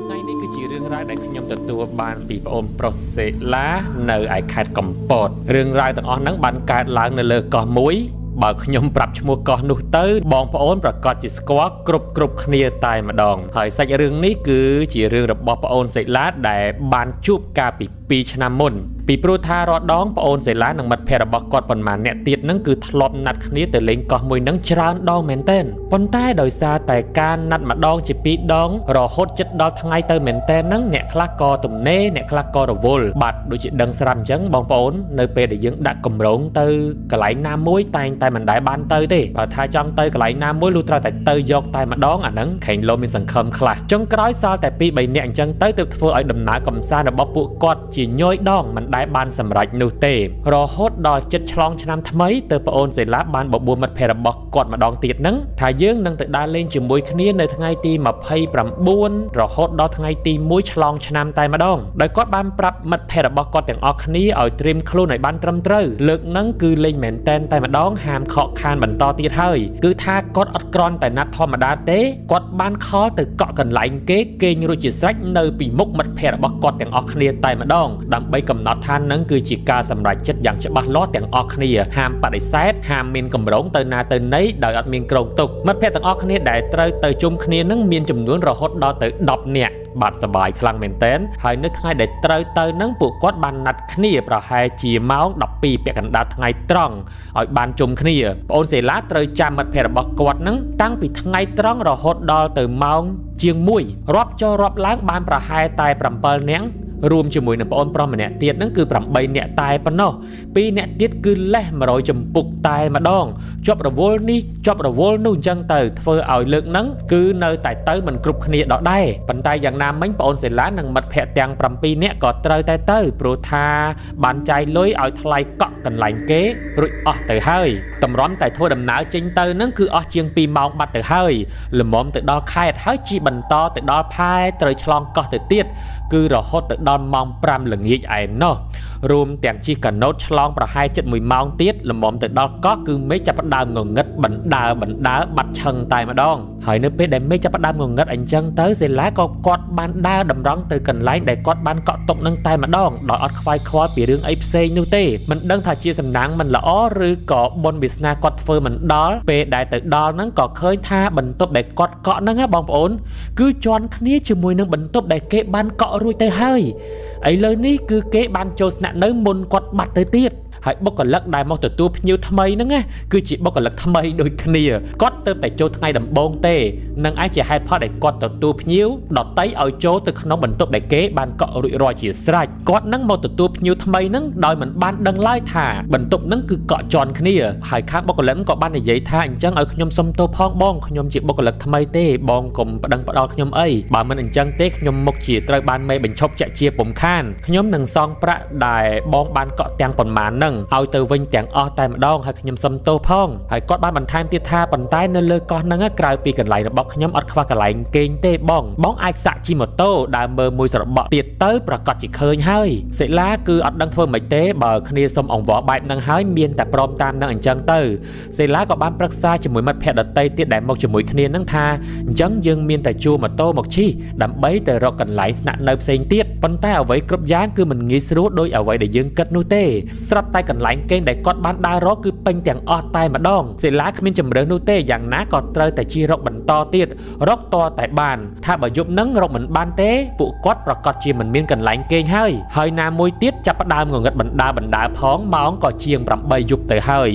ថ្ងៃនេះគឺជារឿងរ៉ាវដែលខ្ញុំទទួលបានពីប្អូនប្រុសសេឡានៅឯខេត្តកំពតរឿងរ៉ាវទាំងអស់ហ្នឹងបានកើតឡើងនៅលើកោះមួយបើខ្ញុំប្រាប់ឈ្មោះកោះនោះទៅបងប្អូនប្រកាសជាស្គាល់គ្រប់គ្នាតែម្ដងហើយសាច់រឿងនេះគឺជារឿងរបស់ប្អូនសេឡាដែលបានជួបកាលពី2ឆ្នាំមុនពីព្រោះថារាល់ដងប្អូនសេឡានិងមិត្តភ័ក្តិរបស់គាត់ប៉ុន្មានអ្នកទៀតហ្នឹងគឺធ្លាប់ណាត់គ្នាទៅលេងកោះមួយហ្នឹងច្រើនដងមែនទែនប៉ុន្តែដោយសារតែការណាត់ម្ដងជា2ដងរហូតជិតដល់ថ្ងៃទៅមែនទែនហ្នឹងអ្នកខ្លះក៏ទំនេរអ្នកខ្លះក៏រវល់បាត់ដូចជាដឹងស្រាប់អញ្ចឹងបងប្អូននៅពេលដែលយើងដាក់កម្រងទៅកន្លែងណាមួយតែងតែមិនដែលបានទៅទេបើថាចង់ទៅកន្លែងណាមួយលុះត្រូវតែទៅយកតែម្ដងអាហ្នឹងខេងលោមានសង្ឃឹមខ្លះចុងក្រោយសល់តែ2-3នាក់អញ្ចឹងទៅធ្វើឲ្យដំណើរកំសាន្តរបស់ពួកគាត់ជាញយដងមិនដែលបានសម្រេចនោះទេរហូតដល់ជិតឆ្លងឆ្នាំថ្មីទៅប្អូនសេឡាបានបបួលមិត្តភ័ក្តិរបស់គាត់ម្ដងទៀតហ្នឹងថាយើងនឹងទៅដើរលេងជាមួយគ្នានៅថ្ងៃទី29រហូតដល់ថ្ងៃទី1ឆ្លងឆ្នាំតែម្ដងដោយគាត់បានប្រាប់មិត្តភ័ក្តិរបស់គាត់ទាំងអស់គ្នាឲ្យត្រៀមខ្លួនឲ្យបានត្រឹមត្រូវលើកហ្នឹងគឺលេងមែនតែនតែម្ដងហាមខកខានបន្តទៀតហើយគឺថាគាត់អត់គ្រាន់តែណាត់ធម្មតាទេគាត់បានខលទៅកក់កន្លែងគេងរួចជាស្រេចនៅពីមុខមិត្តភ័ក្តិរបស់គាត់ទាំងអស់គ្នាតែម្ដងដើម្បីកំណត់ថានឹងគឺជាការសម្រេចចិត្តយ៉ាងច្បាស់លាស់ទាំងអស់គ្នាហាមបដិសេធហាមមានកម្រងទៅណាទៅណីដោយអត់មានក្រងទុកមិត្តភ័ក្តិទាំងអស់គ្នាដែលត្រូវទៅជុំគ្នានឹងមានចំនួនរហូតដល់ទៅ10នាក់បាទសប្បាយខ្លាំងមែនទែនហើយនៅថ្ងៃដែលត្រូវទៅនឹងពួកគាត់បានណាត់គ្នាប្រហែលជាម៉ោង12ពាក់កណ្ដាលថ្ងៃត្រង់ឲ្យបានជុំគ្នាប្អូនសេឡាត្រូវចាំមិត្តភ័ក្តិរបស់គាត់នឹងតាំងពីថ្ងៃត្រង់រហូតដល់ទៅម៉ោងជាង1រាប់ចុះរាប់ឡើងបានប្រហែលតែ7នាក់រួមជាមួយនឹងប្អូនប្រុសម្នាក់ទៀតហ្នឹងគឺ8នាក់តែប៉ុណ្ណោះ2នាក់ទៀតគឺលេះ100ចម្ពុកតែម្ដងជាប់រវល់នេះជាប់រវល់នោះអញ្ចឹងទៅធ្វើឲ្យលើកហ្នឹងគឺនៅតែទៅមិនគ្រប់គ្នាដដែលប៉ុន្តែយ៉ាងណាមិញប្អូនសេឡានិងមិត្តភ័ក្តិទាំង7នាក់ក៏ត្រូវតែទៅព្រោះថាបានចាយលុយឲ្យថ្លៃកក់កន្លែងគេរួចអស់ទៅហើយតម្រាំតែធ្វើដំណើរចេញទៅហ្នឹងគឺអស់ជាង2ម៉ោងបាត់ទៅហើយល្មមទៅដល់ខេត្តហើយជីបន្តទៅដល់ផែត្រូវឆ្លងកោះទៅទៀតគឺរហូតទៅដល់ម៉ោង5ល្ងាចឯណោះរួមទាំងជិះកាណូតឆ្លងប្រហែល7 1ម៉ោងទៀតល្មមទៅដល់កោះគឺមេឃចាប់ផ្ដើមងងឹតបណ្ដើបាត់ឆឹងតែម្ដងហើយនៅពេលដែលមេឃចាប់ផ្ដើមងងឹតអញ្ចឹងទៅសេឡាក៏គាត់បានដើរតម្រង់ទៅកន្លែងដែលគាត់បានកក់ទុកនឹងតែម្ដងដោយអត់ខ្វាយខ្វល់ពីរឿងអីផ្សេងនោះទេមិនដឹងថាជាសំណាងមិនល្អឬក៏បុណ្យវាសនាគាត់ធ្វើមិនដល់ពេលដែលទៅដល់ហ្នឹងក៏ឃើញថាបន្ទប់ដែលគាត់កក់ហ្នឹងបងប្អូនគឺជន់គ្នាជាមួយនឹងបន្ទប់ដែលគេបានកក់រួចទៅហើយឥឡូវនេះគឺគេបានចូលស្នាក់នៅមុនគាត់បាត់ទៅទៀតហើយបុគ្គលិកដែលមកទទួលភ្ញៀវថ្មីហ្នឹងណាគឺជាបុគ្គលិកថ្មីដូចគ្នាគាត់ទៅតែចូលថ្ងៃដំបូងទេនឹងឯងជាហេតុផលដែលគាត់ទទួលភ្ញៀវដតីឲ្យចូលទៅក្នុងបន្ទប់ដែលគេបានកក់រួចរាល់ជាស្រេចគាត់នឹងមកទទួលភ្ញៀវថ្មីហ្នឹងដោយមិនបានដឹងឡើយថាបន្ទប់ហ្នឹងគឺកក់ជន់គ្នាហើយខាងបុគ្គលិកក៏បាននិយាយថាអញ្ចឹងឲ្យខ្ញុំសុំទោសផងបងខ្ញុំជាបុគ្គលិកថ្មីទេបងកុំប្តឹងផ្ដាល់ខ្ញុំអីបើមិនអញ្ចឹងទេខ្ញុំមុខជាត្រូវបានមេបញ្ឈប់ចាក់ជាពុំខានខ្ញុំនឹងសងប្រាក់ដែលបងបានកក់ទាំងប៉ុន្មានហ្នឹងឲ្យទៅវិញទាំងអស់តែម្ដងហើយខ្ញុំសុំទោសផងហើយគាត់បានបន្ថែមទៀតថាប៉ុន្តែនៅលើកោះហ្នឹងក្រៅពីកន្លែងរបស់ខ្ញុំអត់ខ្វះកន្លែងគេងទេបងអាចសាក់ជិះម៉ូតូដើរមើលមួយស្របក់ទៀតទៅប្រកាសជាឃើញហើយសិលាគឺអត់ដឹងធ្វើម៉េចទេបើគ្នាសុំអង្វរបែបហ្នឹងហើយមានតែព្រមតាមនឹងអញ្ចឹងទៅសិលាក៏បានប្រឹក្សាជាមួយមិត្តភ័ក្តិដទៃទៀតដែលមកជាមួយគ្នាហ្នឹងថាអញ្ចឹងយើងមានតែជួលម៉ូតូមកជិះដើម្បីទៅរកកន្លែងស្នាក់នៅផ្សេងទៀតប៉ុន្តែអ្វីគ្រប់យ៉ាងគឺមិនងាយស្រួលដោយអ្វីដែលយើងគិតនោះទេស្រាប់តែកន្លែងគេងដែលគាត់បានដើររកគឺពេញទាំងអស់តែម្ដងសិលាគ្មានជំរឿននោះទេយ៉ាងណាក៏ត្រូវតែជិះរកបន្តទៀតរកតតែបានថាបើយប់ហ្នឹងរកមិនបានទេពួកគាត់ប្រកាសជាមិនមានកន្លែងគេងហើយណាមួយទៀតចាប់ផ្ដើមងងឹតបណ្ដើផងម៉ោងក៏ជាង8យប់ទៅហើយ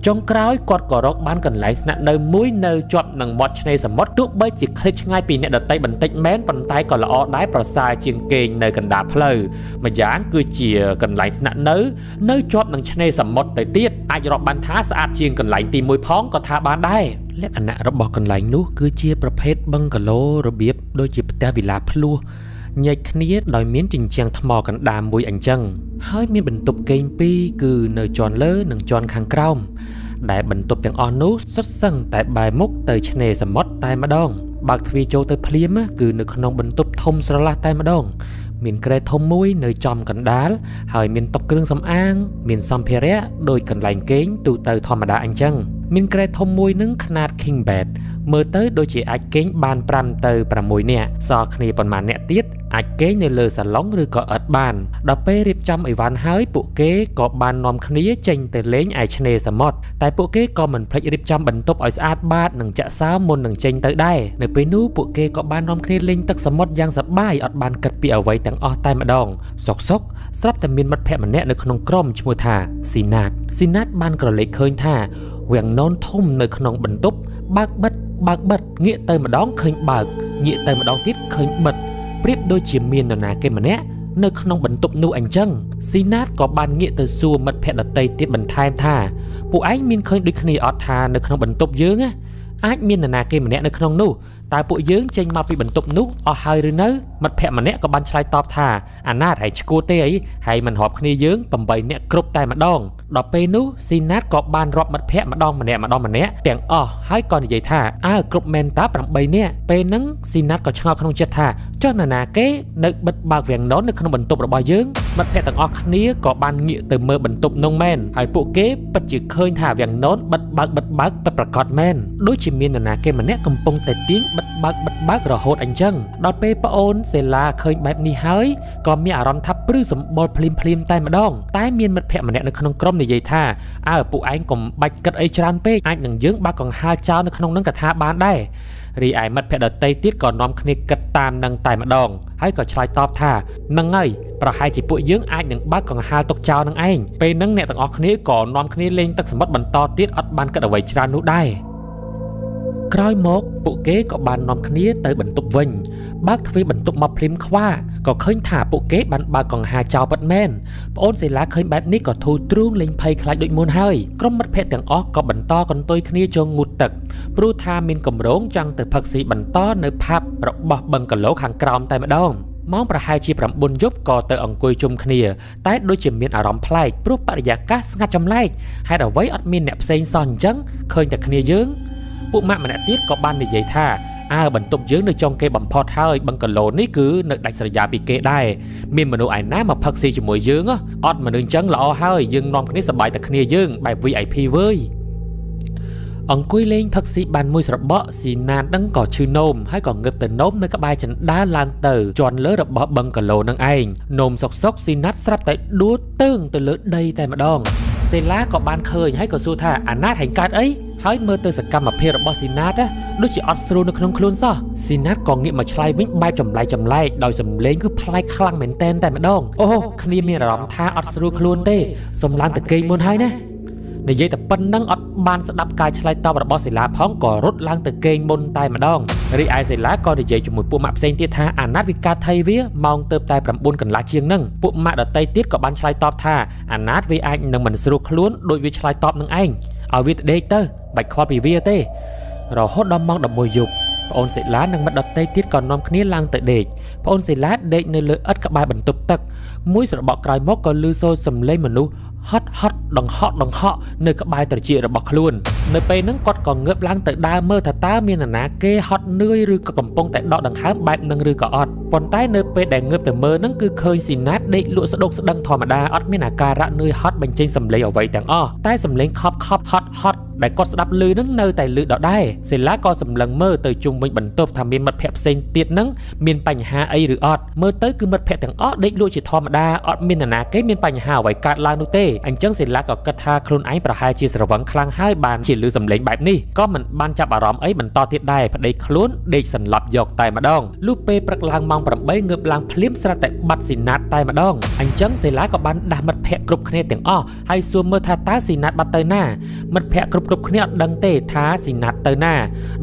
ចុងក្រោយគាត់ក៏រកបានកន្លែងស្នាក់នៅមួយនៅជាប់នឹងមាត់ឆ្នេរសមុទ្រទោះបីជាឃ្លិចឆ្ងាយពីអ្នកដទៃបន្តិចមែនប៉ុន្តែក៏ល្អដែរប្រសើរជាងគេងនៅកណ្ដាលផ្លូវម្យ៉ាងគឺជាកន្លែងស្នាក់នៅជាប់នឹងឆ្នេរសមុទ្រទៅទៀតអាចរាប់បានថាស្អាតជាងកន្លែងទី1ផងក៏ថាបានដែរលក្ខណៈរបស់កន្លែងនោះគឺជាប្រភេទបឹងកាឡូរបៀបដូចជាផ្ទះវិឡាភ្លោះញែកគ្នាដោយមានជញ្ជាំងថ្មកណ្ដាលមួយអញ្ចឹងហើយមានបន្ទប់គេង2គឺនៅជាន់លើនិងជាន់ខាងក្រោមដែលបន្ទប់ទាំងអស់នោះសុទ្ធសឹងតែបែរមុខទៅឆ្នេរសមុទ្រតែម្ដងបើកទ្វារចូលទៅភ្លាមគឺនៅក្នុងបន្ទប់ធំស្រឡះតែម្ដងមានគ្រែធំមួយនៅចំកណ្ដាលហើយមានតុគ្រឿងសម្អាងមានសម្ភារៈដូចកន្លែងគេងទូទៅធម្មតាអញ្ចឹងមានគ្រែធំមួយនឹងខ្នាត king bed មើលទៅដូចជាអាចគេងបាន5ទៅ6នាក់សល់គ្នាប៉ុន្មានអ្នកទៀតអាចគេងនៅលើសាឡុងឬក៏ឥតបានដល់ពេលរៀបចំអីវ៉ាន់ហើយពួកគេក៏បាននាំគ្នាចេញទៅលេងឯឆ្នេរសមុទ្រតែពួកគេក៏មិនភ្លេចរៀបចំបន្ទប់ឲ្យស្អាតបាតនិងចាក់សោមុននឹងចេញទៅដែរនៅពេលនោះពួកគេក៏បាននាំគ្នាលេងទឹកសមុទ្រយ៉ាងសប្បាយអត់បានគិតពីអ្វីទាំងអស់តែម្ដងសុកស្រាប់តែមានមិត្តភក្តិម្នាក់នៅក្នុងក្រុមឈ្មោះថាស៊ីណាតបានក្រឡេកឃើញថាវាំងននធំនៅក្នុងបន្ទប់បើកបិទងាកទៅម្ដងឃើញបើកងាកទៅម្ដងទៀតឃើញបិទប្រៀបដូចជាមាននរណាគេម្នាក់នៅក្នុងបន្ទប់នោះអញ្ចឹងស៊ីណាតក៏បានងាកទៅសួរមិត្តភក្តិដទៃទៀតបន្ថែមថាពួកឯងមានឃើញដូចគ្នាអត់ថានៅក្នុងបន្ទប់យើងអាចមាននរណាគេម្នាក់នៅក្នុងនោះតើពួកយើងចេញមកពីបន្ទប់នោះអស់ហើយឬនៅមិត្តភក្តិម្នាក់ក៏បានឆ្លើយតបថាអាណាតហើយឈួតទេអីហើយមិនរាប់គ្នាយើង8នាក់គ្រប់តែម្ដងដល់ពេលនោះស៊ីណាតក៏បានរាប់មិត្តភក្តិម្ដងម្នាក់ទាំងអស់ហើយក៏និយាយថាគ្រប់មែនតា8នាក់ពេលហ្នឹងស៊ីណាតក៏ឆ្ងល់ក្នុងចិត្តថាចុះនរណាគេនៅបិទបើកវាំងនននៅក្នុងបន្ទប់របស់យើងមិត្តភក្តិទាំងអស់គ្នាក៏បានងាកទៅមើលបន្ទប់នោះមែនហើយពួកគេពិតជាឃើញថាវាំងននបិទបើកពិតប្រាកដមែនដូចជាមាននរណាគេម្នាក់កំពុងតែទាញបិទបើករហូតអញ្ចឹងដល់ពេលប្អូនសេឡាឃើញបែបនេះហើយក៏មានអារម្មណ៍ថាព្រឺសម្បល់ភ្លាមតែម្ដងតែមានមិត្តភក្តិម្នាក់នៅក្នុងក្រុមនិយាយថាពួកឯងកុំបាច់គិតអីច្រើនពេកអាចនឹងយើងបើកកង្ហាលចោលនៅក្នុងនឹងកថាបានដែររីឯមិត្តភក្តិដទៃទៀតក៏នាំគ្នាគិតតាមនឹងតែម្ដងហើយក៏ឆ្លើយតបថានឹងហើយប្រហែលជាពួកយើងអាចនឹងបើកកង្ហាលទុកចោលនឹងឯងពេលហ្នឹងអ្នកទាំងអស់គ្នាក៏នាំគ្នាលេងទឹកសមុទ្របន្តទៀតអត់បានគិតអ្វីច្រើននោះដែរក្រោយមកពួកគេក៏បាននាំគ្នាទៅបន្ទប់វិញបើកទ្វារបន្ទប់មកភ្លាមខ្វាក៏ឃើញថាពួកគេបានបើកកង្ហាចោលពិតមែនប្អូនសេឡាឃើញបែបនេះក៏ធូរទ្រូងលេងភ័យខ្លាចដូចមុនហើយក្រុមមិត្តភក្តិទាំងអស់ក៏បន្តកន្ទុយគ្នាចូលងូតទឹកព្រោះថាមានកម្រងចង់ទៅផឹកស៊ីបន្តនៅផាប់របស់បឹងកាឡូខាងក្រោមតែម្ដងម៉ោងប្រហែលជា9យប់ក៏ទៅអង្គុយជុំគ្នាតែដូចជាមានអារម្មណ៍ប្លែកព្រោះបរិយាកាសស្ងាត់ចម្លែកហេតុអ្វីអត់មានអ្នកផ្សេងសោះអញ្ចឹងឃើញតែគ្នាយើងពួកម៉ាក់ម្នាក់ទៀតក៏បាននិយាយថាបន្ទប់យើងនៅចុងគេបំផុតហើយបឹងកាឡូនេះគឺនៅដាច់ស្រយាលពីគេដែរមានមនុស្សឯណាមកផឹកស៊ីជាមួយយើងអត់មនុស្សអញ្ចឹងល្អហើយយើងនាំគ្នាសប្បាយតែគ្នាយើងបែប VIP វើយអង្គុយលេងផឹកស៊ីបានមួយស្របក់ស៊ីណាតនឹងក៏ឈឺនោមហើយក៏ងើបទៅនោមនៅក្បែរចន្ទាឡើងទៅជាន់លើរបស់បឹងកាឡូនឹងឯងនោមសុកស៊ីណាតស្រាប់តែដួលទៅលើដីតែម្ដងសេឡាក៏បានឃើញហើយក៏សួរថាអាណាតហែងកើតអីហើយមើលទៅសកម្មភាពរបស់ស៊ីណាតដូចជាអត់ស្រួលនៅក្នុងខ្លួនសោះស៊ីណាតក៏ងាកមកឆ្លើយវិញបែបចម្លែកដោយសំឡេងគឺប្លែកខ្លាំងមែនតែម្ដងអូគ្នាមានអារម្មណ៍ថាអត់ស្រួលខ្លួនទេសុំឡើងទៅគេងមុនហើយណានិយាយតែប៉ុណ្្នឹងអត់បានស្ដាប់ការឆ្លើយតបរបស់សេឡាផងក៏រត់ឡើងទៅគេងមុនតែម្ដងរីឯសេឡាក៏និយាយជាមួយពួកម៉ាក់ផ្សេងទៀតថាអាណាតវាកាត់ថៃវាម៉ោងទៅតែ9កន្លះជាងហ្នឹងពួកម៉ាក់ដតីទៀតក៏បានឆ្លើយតបថាអាណាតវាអាចនឹងមិនស្រួលខ្លួនដោយវាឆ្លើយតបនឹងឯងឲ្យវាដេកទៅបាច់ខ្វល់ពីវាទេរហូតដល់ម៉ោង11យប់ប្អូនសេឡានិងមិត្តដតីទៀតក៏នាំគ្នាឡើងទៅដេកប្អូនសេឡាដេកនៅលើឥដ្ឋក្បែរបន្ទប់ទឹកមួយស្របក់ក្រោយមកក៏ឮសូរសំឡេងមនុស្សហត់ដង្ហក់នៅក្បែរត្រចៀករបស់ខ្លួននៅពេលហ្នឹងគាត់ក៏ងើបឡើងទៅដើរមើលថាតើមាននរណាគេហត់នឿយឬក៏កំពុងតែដកដង្ហើមបែបហ្នឹងឬក៏អត់ប៉ុន្តែនៅពេលដែលងើបទៅមើលហ្នឹងគឺឃើញស៊ីណាតដេកលក់ស្ដុកស្ដឹងធម្មតាអត់មានអាការៈនឿយហត់បញ្ចេញសំឡេងអ្វីទាំងអស់តែសំឡេងខប់ហត់ដែលគាត់ស្ដាប់ឮហ្នឹងនៅតែឮដដែលសេឡាក៏សម្លឹងមើលទៅជុំវិញបន្ទប់ថាមានមិត្តភក្តិផ្សេងទៀតហ្នឹងមានបញ្ហាអីឬអត់មើលទៅគឺមិត្តភក្តិទាំងអស់ដេកលក់ជាធម្មតាអត់មាននរណាគេមានបញ្ហាអ្វីកើតឡើងនោះទេអញ្ចឹងសេឡាក៏គិតថាខ្លួនឯងប្រហែលជាស្រវឹងខ្លាំងហើយបានជាឮសំឡេងបែបនេះក៏មិនបានចាប់អារម្មណ៍អីបន្តទៀតដែរប្តីខ្លួនដេកសន្លប់យកតែម្ដងលុះពេលព្រឹកឡើងម៉ោង8ងើបឡើងភ្លាមស្រាប់តែបាត់ស៊ីណាតតែម្ដងអញ្ចឹងសេឡាក៏បានដាស់មិត្តភក្តិគ្រប់គ្នាទាំងអស់ហើយសួរមើលថាតើស៊ីណាតបាត់ទៅណាមិត្តភក្តិគ្រប់គ្នាអត់ដឹងទេថាស៊ីណាតទៅណា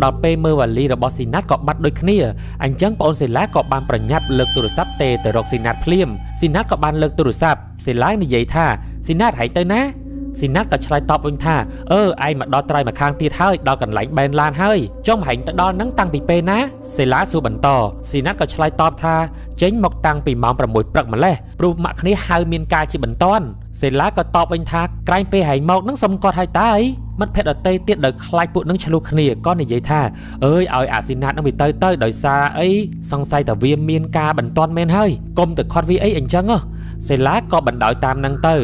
ដល់ពេលមើលវ៉ាលីរបស់ស៊ីណាតក៏បាត់ដូចគ្នាអញ្ចឹងបងអូនសេឡាក៏បានប្រញាប់លើកទូរស័ព្ទទៅរកស៊ីណាតភ្លាមស៊ីណាតក៏បានលើកទូរស័ព្ទសេឡានិយាយថាស៊ីណាតហែងទៅណាស៊ីណាតក៏ឆ្លើយតបវិញថាឯងមកដល់ត្រៃមកខាងទៀតហើយដល់កន្លែងបែនឡានហើយចុះហែងទៅដល់ហ្នឹងតាំងពីពេលណាសេឡាសួរបន្តស៊ីណាតក៏ឆ្លើយតបថាចេញមកតាំងពីម៉ោង6ព្រឹកម្លេះព្រោះម៉ាក់គ្នាហៅមានការជាបន្ទាន់សេឡាក៏តបវិញថាក្រែងពេលហែងមកហ្នឹងសុំគាត់ឲ្យតើអីមិត្តភក្តិដទៃទៀតដោយខ្លាចពួកនឹងឆ្លោះគ្នាក៏និយាយថាឲ្យអាស៊ីណាតនឹងវាទៅដោយសារអីសង្ស័យតែវាមានការបន្ទាន់មែនហើយកុំទៅខាត់វាអីអញ្ចឹង សេឡាក៏បណ្ដោយតាមនឹងទៅ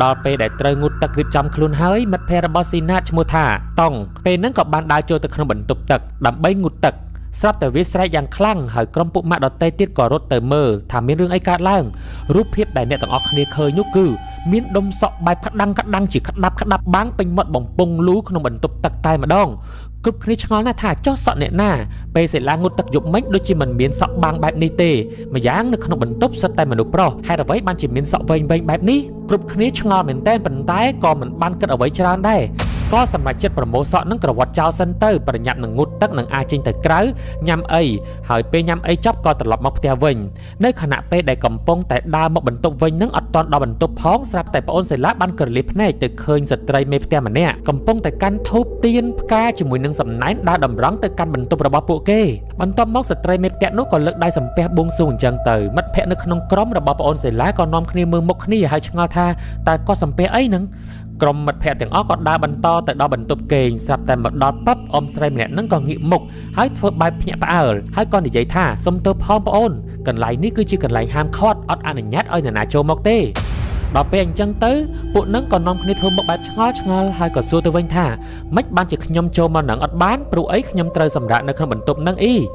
ដល់ពេលដែលត្រូវងូតទឹករៀបចំខ្លួនហើយមិត្តភ័ក្តិរបស់ស៊ីណាឈ្មោះថាតុងពេលហ្នឹងក៏បានដើរចូលទៅក្នុងបន្ទប់ទឹកដើម្បីងូតទឹកស្រាប់តែវាស្រែកយ៉ាងខ្លាំងហើយក្រុមពួកម៉ាក់ដតេទៀតក៏រត់ទៅមើលថាមានរឿងអីកើតឡើងរូបភាពដែលអ្នកទាំងអស់គ្នាឃើញនោះគឺមានដុំសក់បែបក្តាំងជាក្តាប់បាំងពេញមាត់បំពង់លូក្នុងបន្ទប់ទឹកតែម្ដងគ្រប់គ្នាឆ្ងល់ណាស់ថាចុះសក់អ្នកណាពេលសេឡាងូតទឹកយប់មិញដូចជាមិនមានសក់បាំងបែបនេះទេម្យ៉ាងនៅក្នុងបន្ទប់សុទ្ធតែមនុស្សប្រុសហេតុអ្វីបានជាមានសក់វែងបែបនេះគ្រប់គ្នាឆ្ងល់មែនទែនប៉ុន្តែក៏មិនបានគិតអ្វីច្រើនដែរក៏សម្រាប់ចិត្តប្រមូលសក់នឹងក្រវ៉ាត់ចោលសិនទៅប្រញាប់នឹងងូតទឹកនឹងអាចចេញទៅក្រៅញ៉ាំអីហើយពេលញ៉ាំអីចប់ក៏ត្រឡប់មកផ្ទះវិញនៅខណៈពេលដែលកំពុងតែដើរមកបន្ទប់វិញនឹងអត់ទាន់ដល់បន្ទប់ផងស្រាប់តែប្អូនសេឡាបានក្រឡេកភ្នែកទៅឃើញស្ត្រីមេផ្ទះម្នាក់កំពុងតែកាន់ធូបទៀនផ្កាជាមួយនឹងសំណែនដើរតម្រង់ទៅកាន់បន្ទប់របស់ពួកគេបន្ទាប់មកស្ត្រីមេផ្ទះនោះក៏លើកដៃសំពះបួងសួងអញ្ចឹងទៅមិត្តភ័ក្តិនៅក្នុងក្រុមរបស់ប្អូនសេឡាក៏នាំគ្នាមើលមុខគ្នាហើយឆ្ងល់ថាតើគាត់សំពះអីនឹងក្រុមមិត្តភ័ក្តិទាំងអស់ក៏ដើរបន្តទៅដល់បន្ទប់គេងស្រាប់តែមកដល់ប៉ឹបអ៊ំស្រីម្នាក់ហ្នឹងក៏ងាកមុខហើយធ្វើបែបភ្ញាក់ផ្អើលហើយក៏និយាយថាសុំទោសផងប្អូនកន្លែងនេះគឺជាកន្លែងហាមឃាត់អត់អនុញ្ញាតឲ្យនរណាចូលមកទេដល់ពេលអញ្ចឹងទៅពួកនឹងក៏នាំគ្នាធ្វើមុខបែបឆ្ងល់ហើយក៏សួរទៅវិញថាម៉េចបានជាខ្ញុំចូលមកនឹងអត់បានព្រោះអីខ្ញុំត្រូវសម្រាកនៅក្នុងបន្ទប់នឹងអី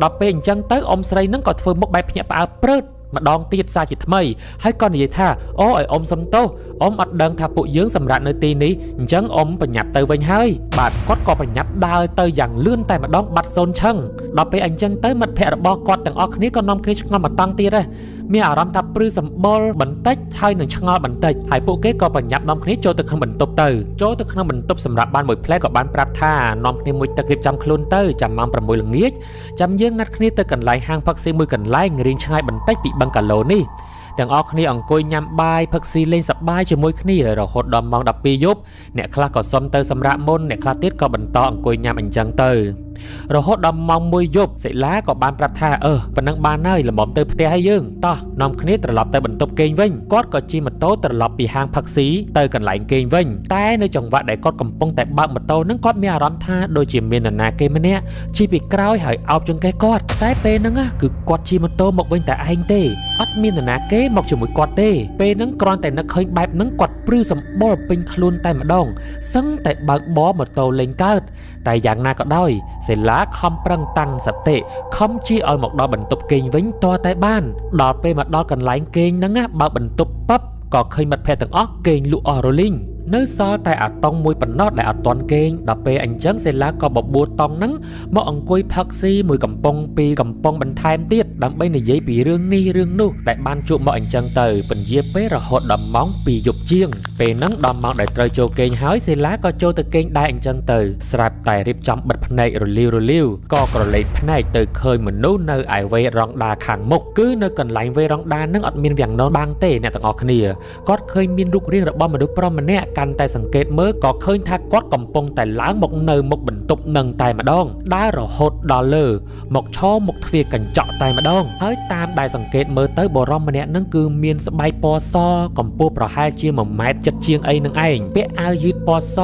ដល់ពេលអញ្ចឹងទៅអ៊ំស្រីនឹងក៏ធ្វើមុខបែបភ្ញាក់ផ្អើលព្រឺតម្ដងទៀតសារជាថ្មីហើយក៏និយាយថាអូឲ្យអ៊ំសុំទោសអ៊ំអត់ដឹងថាពួកយើងសម្រាប់នៅទីនេះអញ្ចឹងអ៊ំប្រញាប់ទៅវិញហើយបាទគាត់ក៏ប្រញាប់ដើរទៅយ៉ាងលឿនតែម្ដងបាត់សូនឆឹងដល់ពេលអញ្ចឹងទៅមិត្តភ័ក្តិរបស់គាត់ទាំងអស់គ្នាក៏នាំគ្នាឆ្ងល់មកតង់ទៀតដែរមានអារម្មណ៍ថាព្រឺសម្បុរបន្តិចហើយនឹងឆ្ងល់បន្តិចហើយពួកគេក៏ប្រញាប់នាំគ្នាចូលទៅក្នុងបន្ទប់ចូលទៅក្នុងបន្ទប់សម្រាប់បានមួយផ្លែក៏បានប្រាប់ថានាំគ្នាមួយទឹករៀបចំខ្លួនទៅចាំម៉ោង6ល្ងាចចាំយើងណាត់គ្នាទៅកន្លែងហាងផឹកស៊ីមួយកន្លែងរៀងឆ្ងាយបន្តិចពីបឹងកាឡូនេះទាំងអស់គ្នាអង្គុយញ៉ាំបាយផឹកស៊ីលេងសប្បាយជាមួយគ្នារហូតដល់ម៉ោង12យប់អ្នកខ្លះក៏សុំទៅសម្រាកមុនអ្នកខ្លះទៀតក៏បន្តអង្គុយញ៉ាំអញ្ចឹងទៅរហូតដល់ម៉ោង1យប់សិលាក៏បានប្រាប់ថាប៉ុណ្ណឹងបានហើយល្មមទៅផ្ទះហើយយើងតោះនាំគ្នាត្រឡប់ទៅបន្ទប់គេងវិញគាត់ក៏ជិះម៉ូតូត្រឡប់ពីហាងផឹកស៊ីទៅកន្លែងគេងវិញតែនៅចង្វាក់ដែលគាត់កំពុងតែបើកម៉ូតូនឹងគាត់មានអារម្មណ៍ថាដូចជាមាននរណាគេម្នាក់ជិះពីក្រោយហើយអោបចង្កេះគាត់តែពេលហ្នឹងគឺគាត់ជិះម៉ូតូមកវិញតែឯងទេអត់មាននរណាគេមកជាមួយគាត់ទេពេលហ្នឹងគ្រាន់តែនឹកឃើញបែបហ្នឹងគាត់ព្រឺសម្បុរពេញខ្លួនតែម្ដងសឹងតែបើកបរម៉ូតូលេងកើតតែយ៉ាងណាក៏ដោយសេឡាខំប្រឹងតាំងសតិខំជិះឲ្យមកដល់បន្ទប់គេងវិញតតែបានដល់ពេលមកដល់កន្លែងគេងហ្នឹងបើបន្ទប់ប៉ឹបក៏ឃើញមិត្តភ័ក្តិទាំងអស់គេងលក់អស់រលីងនៅសល់តែអាតុងមួយប៉ុណ្ណោះដែលអត់ទាន់គេងដល់ពេលអញ្ចឹងសេឡាក៏បបួលតុងហ្នឹងមកអង្គុយផឹកស៊ីមួយកំប៉ុងពីរកំប៉ុងបន្ថែមទៀតដើម្បីនិយាយពីរឿងនេះរឿងនោះដែលបានជួបមកអញ្ចឹងទៅពន្យាពេលរហូតដល់ម៉ោង2យប់ជាងពេលហ្នឹងដល់ម៉ោងដែលត្រូវចូលគេងហើយសេឡាក៏ចូលទៅគេងដែរអញ្ចឹងទៅស្រាប់តែរៀបចំបិទភ្នែករលាវក៏ក្រឡេកភ្នែកទៅឃើញមនុស្សនៅឯវេរ៉ង់ដាខាងមុខគឺនៅកន្លែងវេរ៉ង់ដាហ្នឹងអត់មានវាំងននបាំងទេអ្នកទាំងអស់គ្នាគាត់ឃើញមានរូបរាងរបស់មនុស្សប្រុសម្នាក់កាន់តែសង្កេតមើលក៏ឃើញថាគាត់កំពុងតែឡើងមកនៅមុខបន្ទប់នឹងតែម្ដងដើររហូតដល់លើមកឈរមុខទ្វារកញ្ចក់តែម្ដងហើយតាមដែលសង្កេតមើលទៅបរិមម្នាក់នឹងគឺមានស្បែកពណ៌សកម្ពស់ប្រហែលជា1ម៉ែត្រ7ជាងអីនឹងឯងពាក់អាវយឺតពណ៌ស